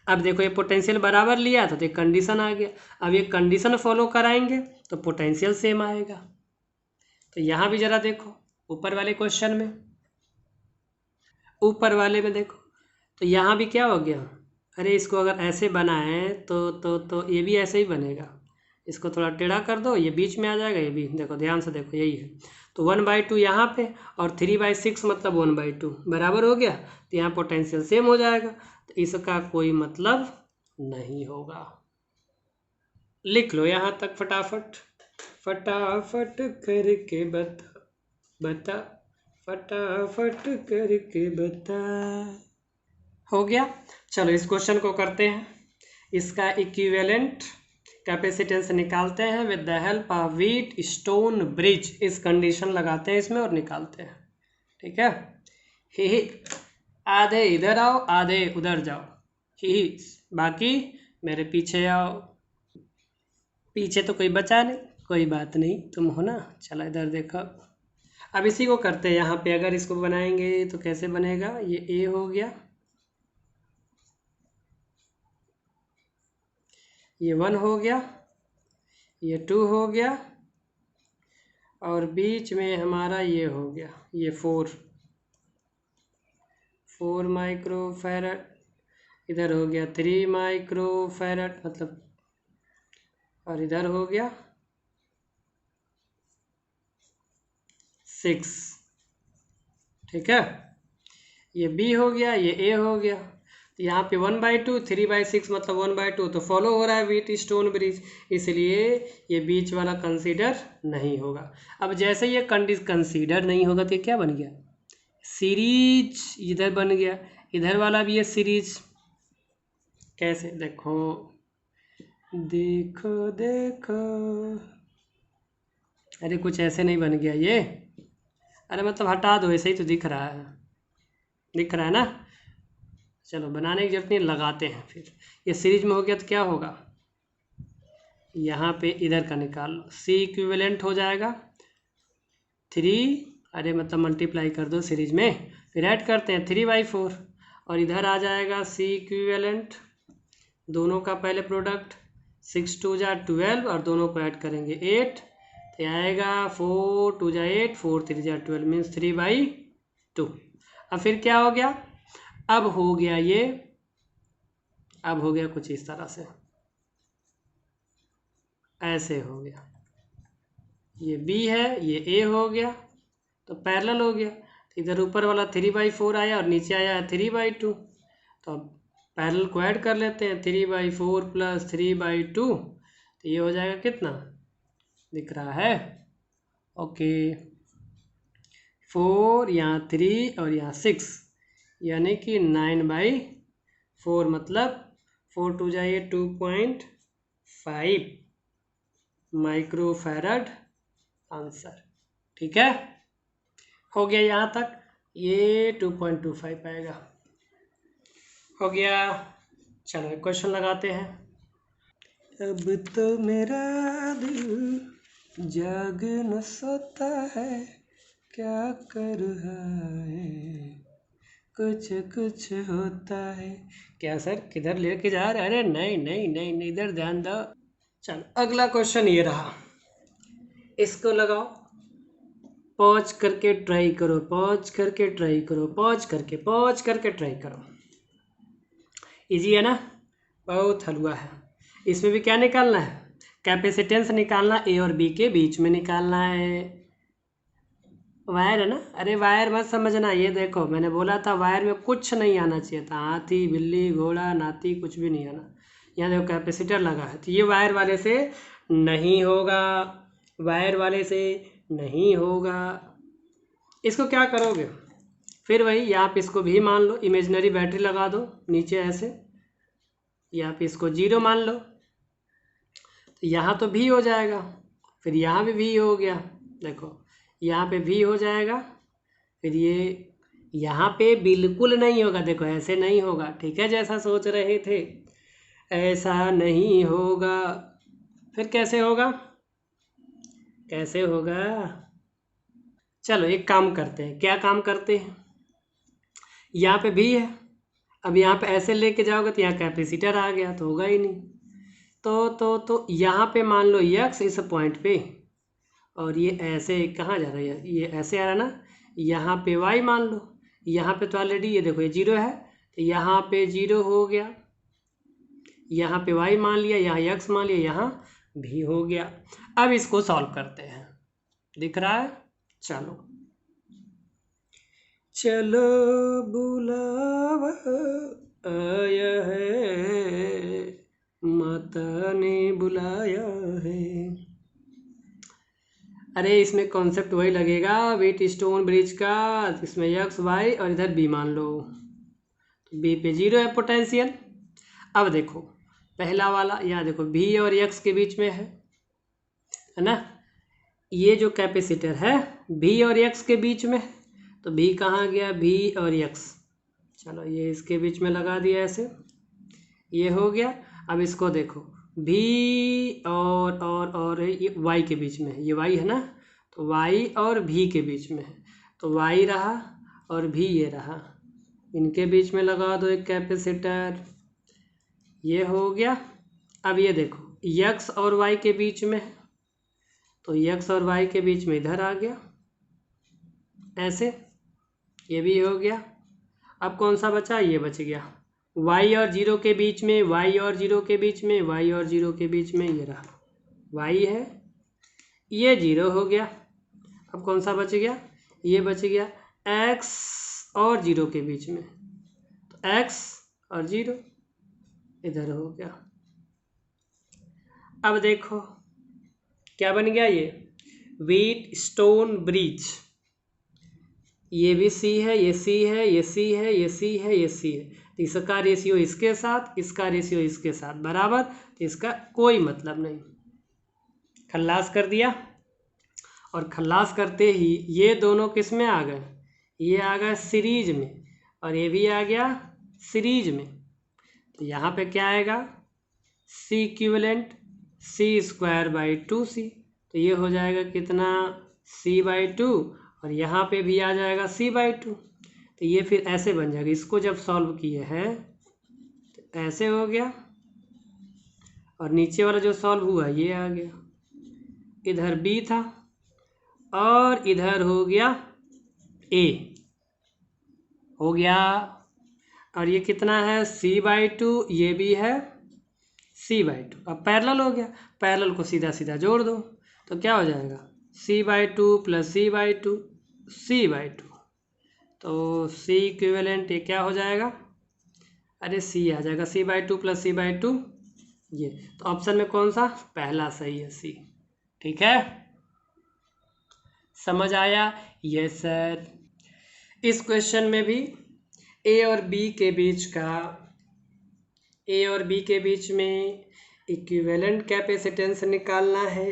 अब देखो ये पोटेंशियल बराबर लिया था तो एक कंडीशन आ गया, अब ये कंडीशन फॉलो कराएंगे तो पोटेंशियल सेम आएगा। तो यहाँ भी जरा देखो ऊपर वाले क्वेश्चन में, ऊपर वाले में देखो, तो यहाँ भी क्या हो गया, अरे इसको अगर ऐसे बनाएं तो ये भी ऐसे ही बनेगा, इसको थोड़ा टेढ़ा कर दो, ये बीच में आ जाएगा, ये भी देखो ध्यान से देखो यही है, तो 1/2 यहाँ पे और 3/6 मतलब 1/2 बराबर हो गया, तो यहाँ पोटेंशियल सेम हो जाएगा, तो इसका कोई मतलब नहीं होगा। लिख लो यहाँ तक फटाफट। फटाफट करके बता, बता, फटाफट करके बता। हो गया। चलो इस क्वेश्चन को करते हैं। इसका इक्विवेलेंट कैपेसिटेंस निकालते हैं with the help of wheat stone bridge. इस कंडीशन लगाते हैं इसमें और निकालते हैं। ठीक है। ही आधे इधर आओ, आधे उधर जाओ। ही बाकी मेरे पीछे आओ। पीछे तो कोई बचा नहीं, कोई बात नहीं, तुम हो ना। चलो इधर देखो। अब इसी को करते हैं। यहाँ पे अगर इसको बनाएंगे तो कैसे बनेगा? ये ए हो गया, ये 1 हो गया, ये 2 हो गया, और बीच में हमारा ये हो गया, ये 4 माइक्रोफैरड। इधर हो गया 3 माइक्रोफैरड मतलब, और इधर हो गया 6। ठीक है। ये बी हो गया, ये ए हो गया। तो यहाँ पे 1/2, 3/6 मतलब 1/2, तो फॉलो हो रहा है व्हीट स्टोन ब्रिज, इसलिए ये बीच वाला कंसीडर नहीं होगा। अब जैसे ये कंसीडर नहीं होगा तो ये क्या बन गया? सीरीज इधर बन गया, इधर वाला भी है सीरीज। कैसे? देखो देखो देखो, अरे कुछ ऐसे नहीं बन गया ये। अरे मतलब हटा दो, ऐसे ही तो दिख रहा है, दिख रहा है ना। चलो बनाने की जरूरत नहीं, लगाते हैं फिर। ये सीरीज में हो गया तो क्या होगा? यहाँ पे इधर का निकाल लो, सी इक्विवेलेंट हो जाएगा 3, अरे मतलब मल्टीप्लाई कर दो सीरीज में, फिर ऐड करते हैं 3/4, और इधर आ जाएगा सी इक्विवेलेंट, दोनों का पहले प्रोडक्ट 6 2 जा 12, और दोनों को ऐड करेंगे 8, तो आएगा 4 2 जा 8, 4 3 जा 12 मीन्स 3/2। अब फिर क्या हो गया? अब हो गया ये, अब हो गया कुछ इस तरह से, ऐसे हो गया। ये बी है, ये ए हो गया, तो पैरेलल हो गया। तो इधर ऊपर वाला 3/4 आया और नीचे आया है 3/2, तो अब पैरेलल को ऐड कर लेते हैं, 3/4 प्लस 3/2, तो ये हो जाएगा कितना? दिख रहा है? ओके, 4 यहाँ 3 और यहाँ 6, यानी कि 9/4 मतलब 4 2 जाइए 2.5 माइक्रोफैरड आंसर। ठीक है, हो गया यहाँ तक। ये 2.25 आएगा। हो गया। चलो एक क्वेश्चन लगाते हैं। अब तो मेरा दिल जाग न सोता है, क्या कर रहा है, कुछ कुछ होता है। क्या सर, किधर लेके जा रहे? अरे नहीं नहीं नहीं नहीं, इधर ध्यान दो। चलो अगला क्वेश्चन ये रहा, इसको लगाओ। पॉज करके ट्राई करो, पॉज करके ट्राई करो, पॉज करके ट्राई करो। इजी है ना? बहुत हलवा है। इसमें भी क्या निकालना है? कैपेसिटेंस निकालना, ए और बी के बीच में निकालना है। वायर है ना? अरे वायर मत समझना, ये देखो मैंने बोला था वायर में कुछ नहीं आना चाहिए था, हाथी बिल्ली घोड़ा नाती कुछ भी नहीं आना। यहाँ देखो कैपेसिटर लगा है, तो ये वायर वाले से नहीं होगा, वायर वाले से नहीं होगा। इसको क्या करोगे? फिर वही, यहाँ पे इसको भी मान लो, इमेजिनरी बैटरी लगा दो नीचे ऐसे, यहाँ पे इसको 0 मान लो, तो यहाँ तो भी हो जाएगा, फिर यहाँ भी हो गया। देखो यहाँ पे भी हो जाएगा, फिर ये यहाँ पे बिल्कुल नहीं होगा, देखो ऐसे नहीं होगा। ठीक है, जैसा सोच रहे थे ऐसा नहीं होगा। फिर कैसे होगा? कैसे होगा? चलो एक काम करते हैं। क्या काम करते हैं? यहाँ पे भी है, अब यहाँ पे ऐसे लेके जाओगे तो यहाँ कैपेसिटर आ गया, तो होगा ही नहीं। तो यहाँ पे मान लो यक्स इस पॉइंट पे, और ये ऐसे कहाँ जा रहा है? ये ऐसे आ रहा है ना। यहाँ पे वाई मान लो, यहाँ पे तो ऑलरेडी ये देखो ये 0 है, तो यहाँ पे 0 हो गया, यहाँ पे वाई मान लिया, यहाँ यक्स मान लिया, यहाँ भी हो गया। अब इसको सॉल्व करते हैं, दिख रहा है? चलो चलो बुलावा आया है, माता ने बुलाया है। अरे इसमें कॉन्सेप्ट वही लगेगा वेट स्टोन ब्रिज का, इसमें एक्स वाई और इधर बी मान लो, तो बी पे 0 है पोटेंशियल। अब देखो पहला वाला, यहाँ देखो भी और एक्स के बीच में है ना, ये जो कैपेसिटर है भी और एक्स के बीच में, तो भी कहाँ गया, भी और एक्स, चलो ये इसके बीच में लगा दिया ऐसे, ये हो गया। अब इसको देखो भी और ये वाई के बीच में है, ये वाई है ना, तो वाई और भी के बीच में है, तो वाई रहा और भी ये रहा, इनके बीच में लगा दो एक कैपेसिटर, ये हो गया। अब ये देखो यक्स और वाई के बीच में है, तो यक्स और वाई के बीच में इधर आ गया ऐसे, ये भी हो गया। अब कौन सा बचा, ये बच गया y और 0 के बीच में, y और 0 के बीच में, y और 0 के बीच में ये रहा y है, ये 0 हो गया। अब कौन सा बच गया, ये बच गया x और 0 के बीच में, तो x और 0 इधर हो गया। अब देखो क्या बन गया, ये व्हीट स्टोन ब्रिज, ये भी सी है, ये सी है, ये सी है, ये सी है, ये सी है, तो इसका रेशियो इसके साथ, इसका रेशियो इसके साथ बराबर, तो इसका कोई मतलब नहीं, खल्लास कर दिया। और खल्लास करते ही ये दोनों किस में आ गए, ये आ गया सीरीज में और ये भी आ गया सीरीज में, तो यहाँ पे क्या आएगा, सी इक्विवेलेंट c²/2c, तो ये हो जाएगा कितना, c/2, और यहाँ पे भी आ जाएगा c/2, तो ये फिर ऐसे बन जाएगा, इसको जब सॉल्व किए हैं तो ऐसे हो गया, और नीचे वाला जो सॉल्व हुआ ये आ गया, इधर b था और इधर हो गया a, हो गया। और ये कितना है c/2, ये भी है c/2, अब पैरेलल हो गया, पैरेलल को सीधा सीधा जोड़ दो, तो क्या हो जाएगा c/2 + c/2 c/2, तो c इक्विवेलेंट ये क्या हो जाएगा, अरे c आ जाएगा c/2 + c/2, ये तो ऑप्शन में कौन सा पहला सही है, c, ठीक है, समझ आया, यस सर। इस क्वेश्चन में भी ए और बी के बीच का, ए और बी के बीच में इक्विवेलेंट कैपेसिटेंस निकालना है,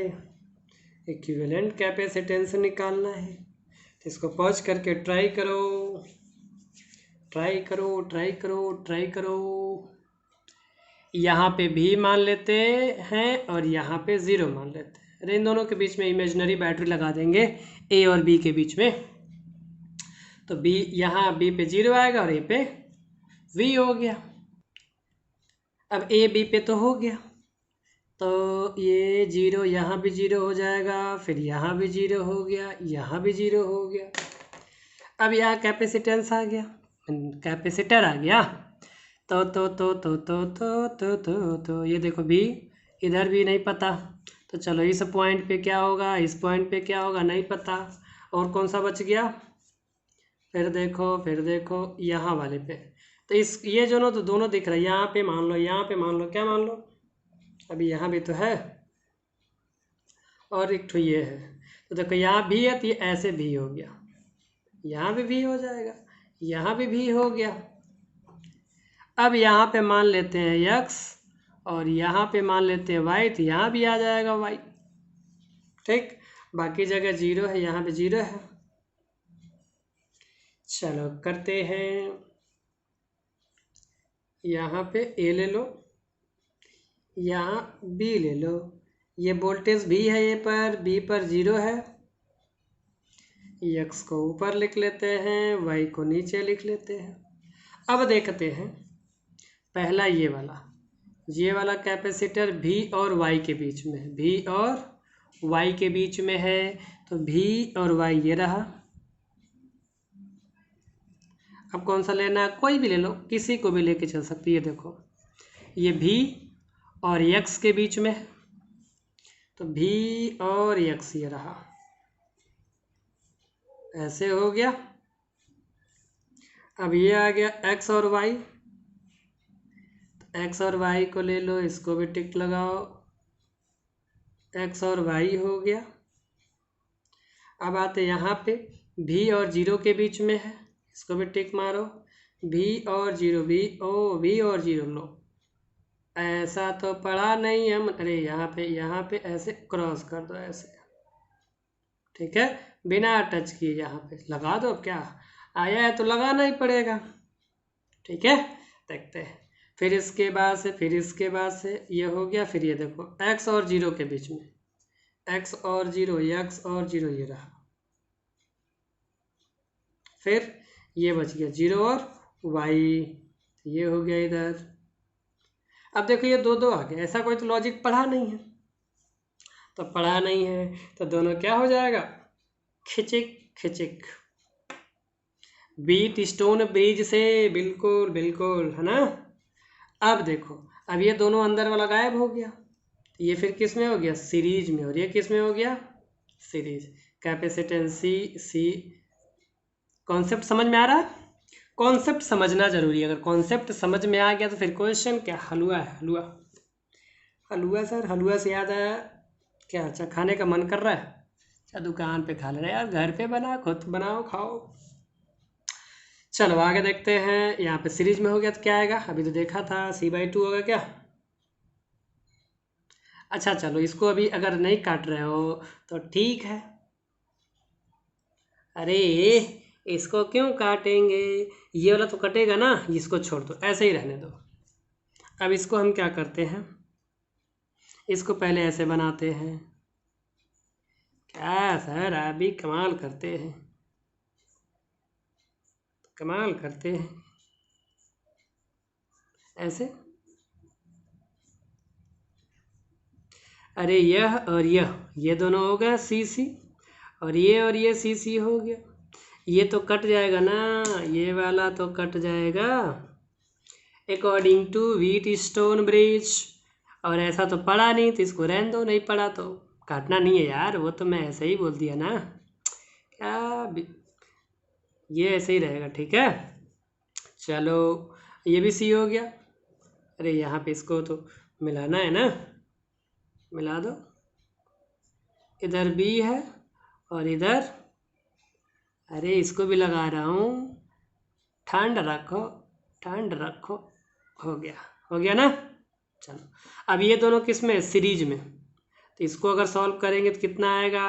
इक्विवेलेंट कैपेसिटेंस निकालना है, तो इसको पॉज करके ट्राई करो, ट्राई करो, ट्राई करो, ट्राई करो। यहाँ पे भी मान लेते हैं और यहाँ पे 0 मान लेते हैं, अरे इन दोनों के बीच में इमेजिनरी बैटरी लगा देंगे ए और बी के बीच में, तो बी, यहाँ बी पे 0 आएगा और ए पे v हो गया। अब ए बी पे तो हो गया, तो ये 0 यहाँ भी 0 हो जाएगा, फिर यहाँ भी 0 हो गया, यहाँ भी 0 हो गया। अब यहाँ कैपेसिटेंस आ गया, कैपेसिटर आ गया, तो ये देखो भी, इधर भी नहीं पता, तो चलो इस पॉइंट पे क्या होगा, इस पॉइंट पे क्या होगा नहीं पता, और कौन सा बच गया, फिर देखो यहाँ वाले पे, तो इस ये जो तो दोनों दिख रहा है, यहाँ पे मान लो, यहाँ पे मान लो, क्या मान लो, अभी यहाँ भी तो है और एक ठो ये है, तो देखो यहाँ भी है तो ये ऐसे भी हो गया, यहाँ भी हो जाएगा, यहाँ भी हो गया। अब यहाँ पे मान लेते हैं x और यहाँ पे मान लेते हैं y, तो यहाँ भी आ जाएगा y, ठीक, बाकी जगह 0 है, यहाँ पे 0 है। चलो करते हैं, यहाँ पे a ले लो, यहाँ b ले लो, ये वोल्टेज भी है a पर, b पर 0 है, x को ऊपर लिख लेते हैं, y को नीचे लिख लेते हैं। अब देखते हैं पहला ये वाला कैपेसिटर v और y के बीच में है, v और y के बीच में है, तो v और y ये रहा। अब कौन सा लेना है, कोई भी ले लो, किसी को भी लेके चल सकती है। देखो ये v और x के बीच में है, तो v और x ये रहा, ऐसे हो गया। अब ये आ गया x और y, x और y को ले लो, इसको भी टिक लगाओ, x और y हो गया। अब आते यहाँ पे भी और जीरो के बीच में है, इसको भी टिक मारो। भी और जीरो, भी और जीरो लो, ऐसा तो पढ़ा नहीं हम। अरे यहाँ पे ऐसे क्रॉस कर दो ऐसे, ठीक है, बिना टच किए यहाँ पे लगा दो। क्या आया है तो लगाना ही पड़ेगा, ठीक है। देखते हैं, फिर इसके बाद से ये हो गया। फिर ये देखो x और जीरो के बीच में, x और जीरो ये रहा। फिर ये बच गया जीरो और y, ये हो गया इधर। अब देखो ये दो दो आ गया, ऐसा कोई तो लॉजिक पढ़ा नहीं है, तो पढ़ा नहीं है तो दोनों क्या हो जाएगा, खिचिक खिचिक। बीट स्टोन ब्रिज से, बिल्कुल बिल्कुल, है ना। अब देखो, अब ये दोनों अंदर वाला गायब हो गया, ये फिर किस में हो गया, सीरीज में, और ये किस में हो गया, सीरीज। Capacitance C. कॉन्सेप्ट समझ में आ रहा है, कॉन्सेप्ट समझना जरूरी है। अगर कॉन्सेप्ट समझ में आ गया तो फिर क्वेश्चन क्या, हलवा है, हलवा। हलवा सर, हलवा से याद आया, क्या अच्छा खाने का मन कर रहा है, अच्छा दुकान पे खा ले रहे यार, घर पे बना, खुद बनाओ खाओ। चलो आगे देखते हैं, यहाँ पे सीरीज में हो गया तो क्या आएगा, अभी तो देखा था c/2 होगा क्या। अच्छा चलो, इसको अभी अगर नहीं काट रहे हो तो ठीक है। अरे इसको क्यों काटेंगे, ये वाला तो कटेगा ना, इसको छोड़ दो, ऐसे ही रहने दो। अब इसको हम क्या करते हैं, इसको पहले ऐसे बनाते हैं। क्या सर आप भी कमाल करते हैं, कमाल करते हैं। ऐसे, अरे यह और ये दोनों हो गया सी, और ये सी हो गया। ये तो कट जाएगा ना, ये वाला तो कट जाएगा according to Wheatstone bridge. और ऐसा तो पढ़ा नहीं तो इसको रहने दो, नहीं पढ़ा तो काटना नहीं है यार, वो तो मैं ऐसे ही बोल दिया ना। क्या ये ऐसे ही रहेगा, ठीक है। चलो ये भी सी हो गया। अरे यहाँ पे इसको तो मिलाना है ना, मिला दो। इधर बी है और इधर, अरे इसको भी लगा रहा हूँ, ठंड रखो ठंड रखो। हो गया ना। चलो अब ये दोनों किस में, सीरीज में, तो इसको अगर सॉल्व करेंगे तो कितना आएगा,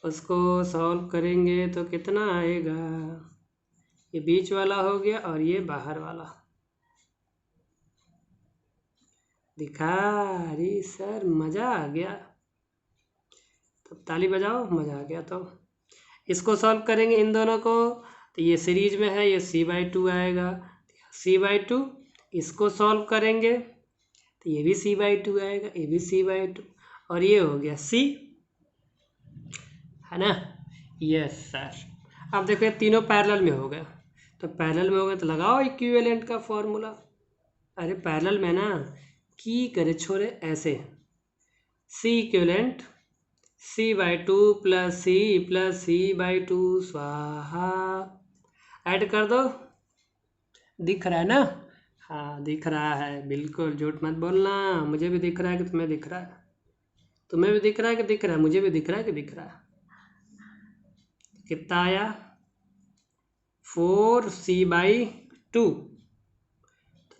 उसको सॉल्व करेंगे तो कितना आएगा, ये बीच वाला हो गया और ये बाहर वाला दिखा। अरे सर मज़ा आ गया, तो ताली बजाओ, मज़ा आ गया। तो इसको सॉल्व करेंगे इन दोनों को, तो ये सीरीज में है, ये c/2 आएगा, c/2। इसको सॉल्व करेंगे तो ये भी c/2 आएगा, ये भी c/2, और ये हो गया c, है ना। Yes sir. अब देखो ये तीनों पैरेलल में हो गए, तो पैरेलल में हो गए तो लगाओ इक्विवेलेंट का फॉर्मूला। अरे पैरेलल में ना, की करे छोरे ऐसे, c equivalent c/2 plus c/2 स्वाहा, ऐड कर दो। दिख रहा है ना, हाँ दिख रहा है, बिल्कुल झूठ मत बोलना, मुझे भी दिख रहा है कि तुम्हें दिख रहा है, तुम्हें भी दिख रहा है कि दिख रहा है, मुझे भी दिख रहा है कि दिख रहा है। कितना आया, 4c/2,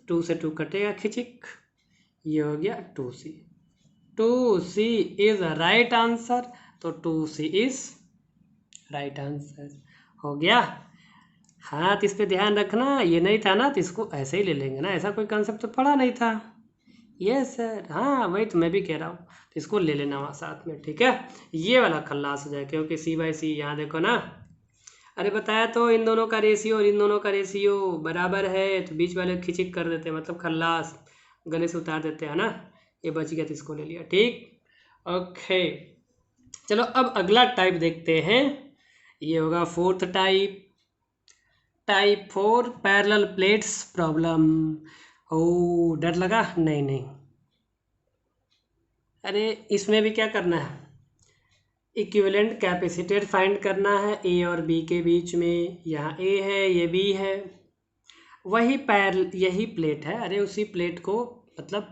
2 से 2 कटेगा खिचिक, ये हो गया 2c। 2c is right answer, तो 2c इज राइट आंसर हो गया। हाँ तो इस पर ध्यान रखना, ये नहीं था ना तो इसको ऐसे ही ले लेंगे ना, ऐसा कोई कंसेप्ट तो पढ़ा नहीं था। यस सर, हाँ वही तो मैं भी कह रहा हूँ, तो इसको ले लेना वहाँ साथ में, ठीक है। ये वाला खल्लास हो जाए, क्योंकि c/c यहाँ देखो ना, अरे बताया तो इन दोनों का रेशियो और इन दोनों का रेशियो बराबर है, तो बीच वाले खिचिक कर देते हैं, मतलब खल्लास गले से उतार देते हैं ना। ये बच गया तो इसको ले लिया, ठीक। ओके चलो अब अगला टाइप देखते हैं, ये होगा fourth type, type 4 parallel plates problem. ओ डर लगा, नहीं, अरे इसमें भी क्या करना है, इक्विवेलेंट कैपेसिटर फाइंड करना है ए और बी के बीच में। यहाँ ए है, ये बी है, यही प्लेट है, अरे उसी प्लेट को, मतलब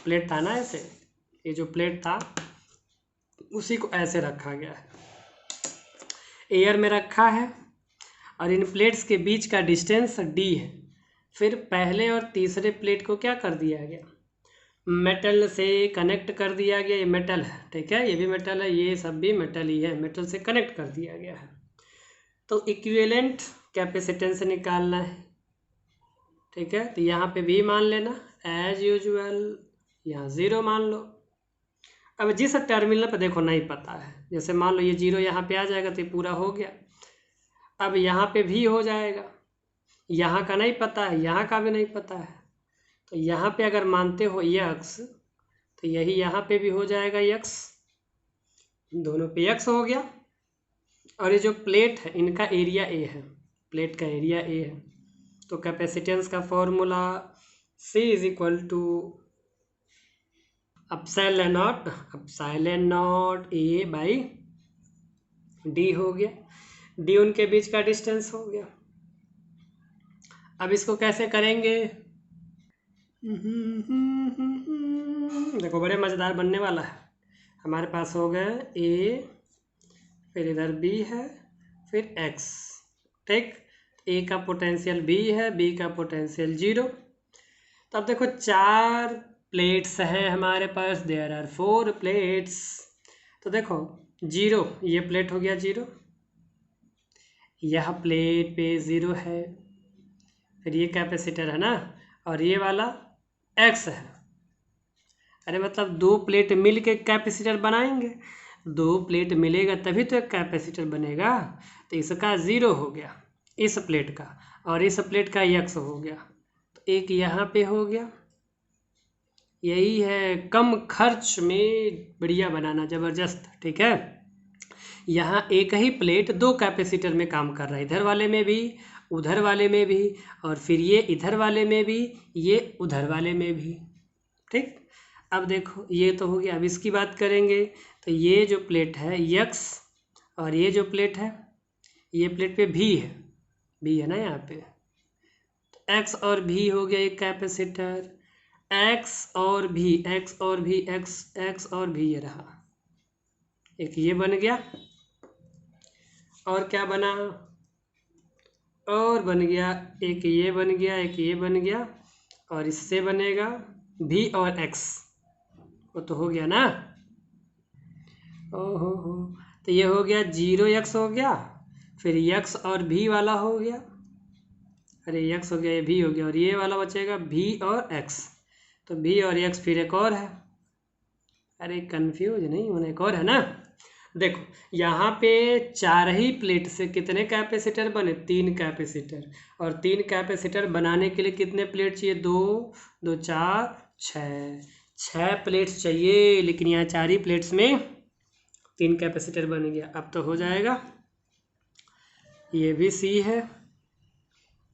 प्लेट था ना ऐसे, ये जो प्लेट था उसी को ऐसे रखा गया है, एयर में रखा है और इन प्लेट्स के बीच का डिस्टेंस डी है। फिर पहले और तीसरे प्लेट को क्या कर दिया गया, मेटल से कनेक्ट कर दिया गया। ये मेटल है, ठीक है, ये भी मेटल है, ये सब भी मेटल ही है, मेटल से कनेक्ट कर दिया गया है। तो इक्विवेलेंट कैपेसिटेंस निकालना है, ठीक है। तो यहाँ पे भी मान लेना एज यूजुअल, यहाँ 0 मान लो। अब जिस टर्मिनल पर देखो नहीं पता है, जैसे मान लो ये 0 यहाँ पे आ जाएगा तो ये पूरा हो गया। अब यहाँ पे भी हो जाएगा, यहाँ का नहीं पता है, यहाँ का भी नहीं पता है। तो यहाँ पे अगर मानते हो यक्स, तो यही यहाँ पे भी हो जाएगा यक्स, दोनों पे यक्स हो गया। और ये जो प्लेट है इनका एरिया ए है, प्लेट का एरिया ए है। तो कैपेसिटेंस का formula C is equal to epsilon naught A by D हो गया। डी उनके बीच का डिस्टेंस हो गया। अब इसको कैसे करेंगे, देखो बड़े मज़ेदार बनने वाला है। हमारे पास हो गया ए, फिर इधर बी है, फिर एक्स, ठीक। ए का पोटेंशियल बी है, बी का पोटेंशियल 0। तो अब देखो 4 प्लेट्स हैं हमारे पास, देयर आर 4 प्लेट्स। तो देखो 0, ये प्लेट हो गया 0, यह प्लेट पे 0 है, फिर ये कैपेसिटर है ना, और ये वाला एक्स है। अरे मतलब 2 प्लेट मिल के कैपेसिटर बनाएंगे, 2 प्लेट मिलेगा तभी तो एक कैपेसिटर बनेगा। तो इसका 0 हो गया इस प्लेट का, और इस प्लेट का एक्स हो गया। तो एक यहाँ पे हो गया। यही है कम खर्च में बढ़िया बनाना, ज़बरदस्त, ठीक है। यहाँ एक ही प्लेट 2 कैपेसिटर में काम कर रहा है, इधर वाले में भी, उधर वाले में भी, और फिर ये इधर वाले में भी, ये उधर वाले में भी, ठीक। अब देखो ये तो हो गया। अब इसकी बात करेंगे तो ये जो प्लेट है यक्स, और ये जो प्लेट है, ये प्लेट पे भी है ना यहाँ पे। तो एक्स और भी हो गया एक कैपेसिटर, एक्स और भी, एक्स और भी, एक्स और भी, ये रहा एक, ये बन गया। और क्या बना, और बन गया एक, ये बन गया, एक ये बन गया, और इससे बनेगा भी और एक्स, वो तो हो गया ना। ओहो हो, तो ये हो गया 0x हो गया, फिर यक्स और भी वाला हो गया, अरे यक्स हो गया, ये भी हो गया, और ये वाला बचेगा भी और एक्स। तो भी और एक्स, फिर एक और है, अरे कंफ्यूज नहीं होना, एक और है ना। देखो यहाँ पे 4 ही प्लेट से कितने कैपेसिटर बने, 3 कैपेसिटर, और 3 कैपेसिटर बनाने के लिए कितने प्लेट चाहिए, 2 2 4 6 प्लेट्स चाहिए, लेकिन यहाँ 4 ही प्लेट्स में 3 कैपेसिटर बन गया। अब तो हो जाएगा, ये भी सी है,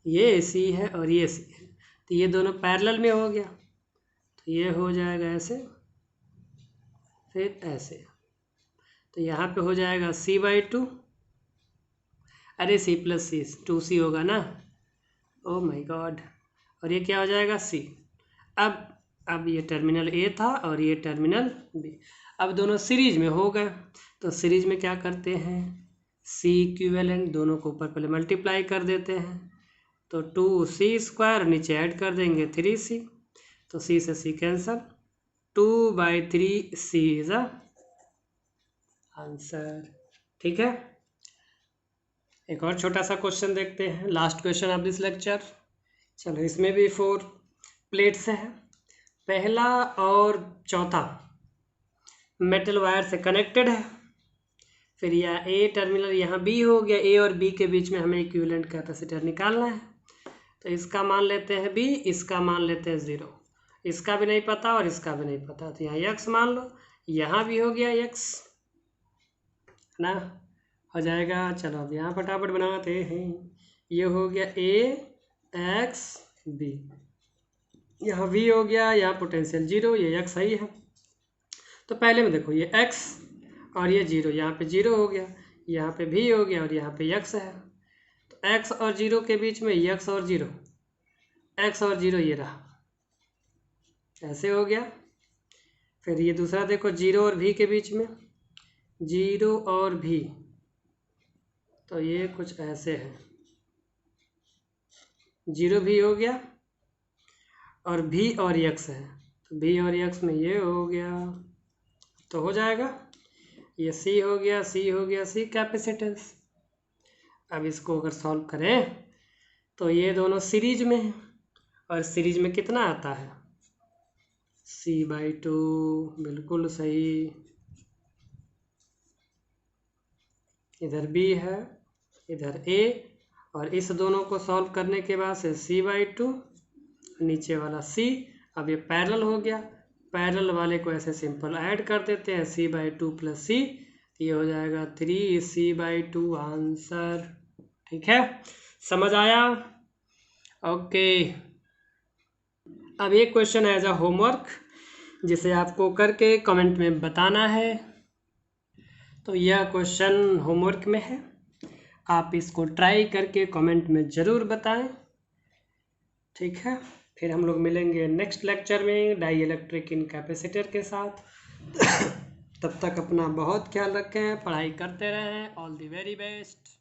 ये सी है, और ये सी है, तो ये दोनों पैरेलल में हो गया। तो ये हो जाएगा ऐसे, फिर ऐसे, तो यहाँ पे हो जाएगा C/2, अरे C+C 2C होगा ना, ओ माय गॉड। और ये क्या हो जाएगा C। अब ये टर्मिनल A था और ये टर्मिनल B, अब दोनों सीरीज में हो गए। तो सीरीज में क्या करते हैं, C इक्विवेलेंट, दोनों को ऊपर पहले मल्टीप्लाई कर देते हैं, तो 2C², नीचे ऐड कर देंगे 3C, तो C से C cancel, 2/3C is a answer, ठीक है। एक और छोटा सा क्वेश्चन देखते हैं, last question of this lecture. चलो इसमें भी 4 प्लेट्स हैं, पहला और चौथा मेटल वायर से कनेक्टेड है। फिर यह ए टर्मिनल यहाँ बी हो गया, ए और बी के बीच में हमें इक्विवेलेंट कैपेसिटर निकालना है। तो इसका मान लेते हैं बी, इसका मान लेते हैं 0, इसका भी नहीं पता और इसका भी नहीं पता, तो यहाँ यक्स मान लो, यहाँ भी हो गया यक्स ना, हो जाएगा। चलो अब यहाँ फटाफट बनाते हैं, ये हो गया ए एक्स बी, यहाँ v हो गया, यहाँ पोटेंशियल 0, ये x सही है। तो पहले में देखो ये x और ये 0, यहाँ पे 0 हो गया, यहाँ पे v हो गया, और यहाँ पे x है। तो x और 0 के बीच में x और 0, x और 0 ये रहा, ऐसे हो गया। फिर ये दूसरा देखो 0 और v के बीच में, जीरो और भी, तो ये कुछ ऐसे है, जीरो भी हो गया और भी और यक्स है, तो भी और यक्स में ये हो गया, तो हो जाएगा ये सी हो गया, सी हो गया, सी कैपेसिटेंस। अब इसको अगर सॉल्व करें तो ये दोनों सीरीज में हैं, और सीरीज में कितना आता है, C/2, बिल्कुल सही। इधर B है, इधर A, और इस दोनों को सॉल्व करने के बाद से C/2, नीचे वाला C। अब ये पैरेलल हो गया, पैरेलल वाले को ऐसे सिंपल ऐड कर देते हैं, C/2 + C, ये हो जाएगा 3C/2 आंसर। ठीक है, समझ आया? ओके। अब एक क्वेश्चन है एज अ होमवर्क, जिसे आपको करके कमेंट में बताना है। तो यह क्वेश्चन होमवर्क में है, आप इसको ट्राई करके कमेंट में ज़रूर बताएं। ठीक है, फिर हम लोग मिलेंगे नेक्स्ट लेक्चर में डाई इलेक्ट्रिक इन कैपेसिटर के साथ। तब तक अपना बहुत ख्याल रखें, पढ़ाई करते रहें। All the very best.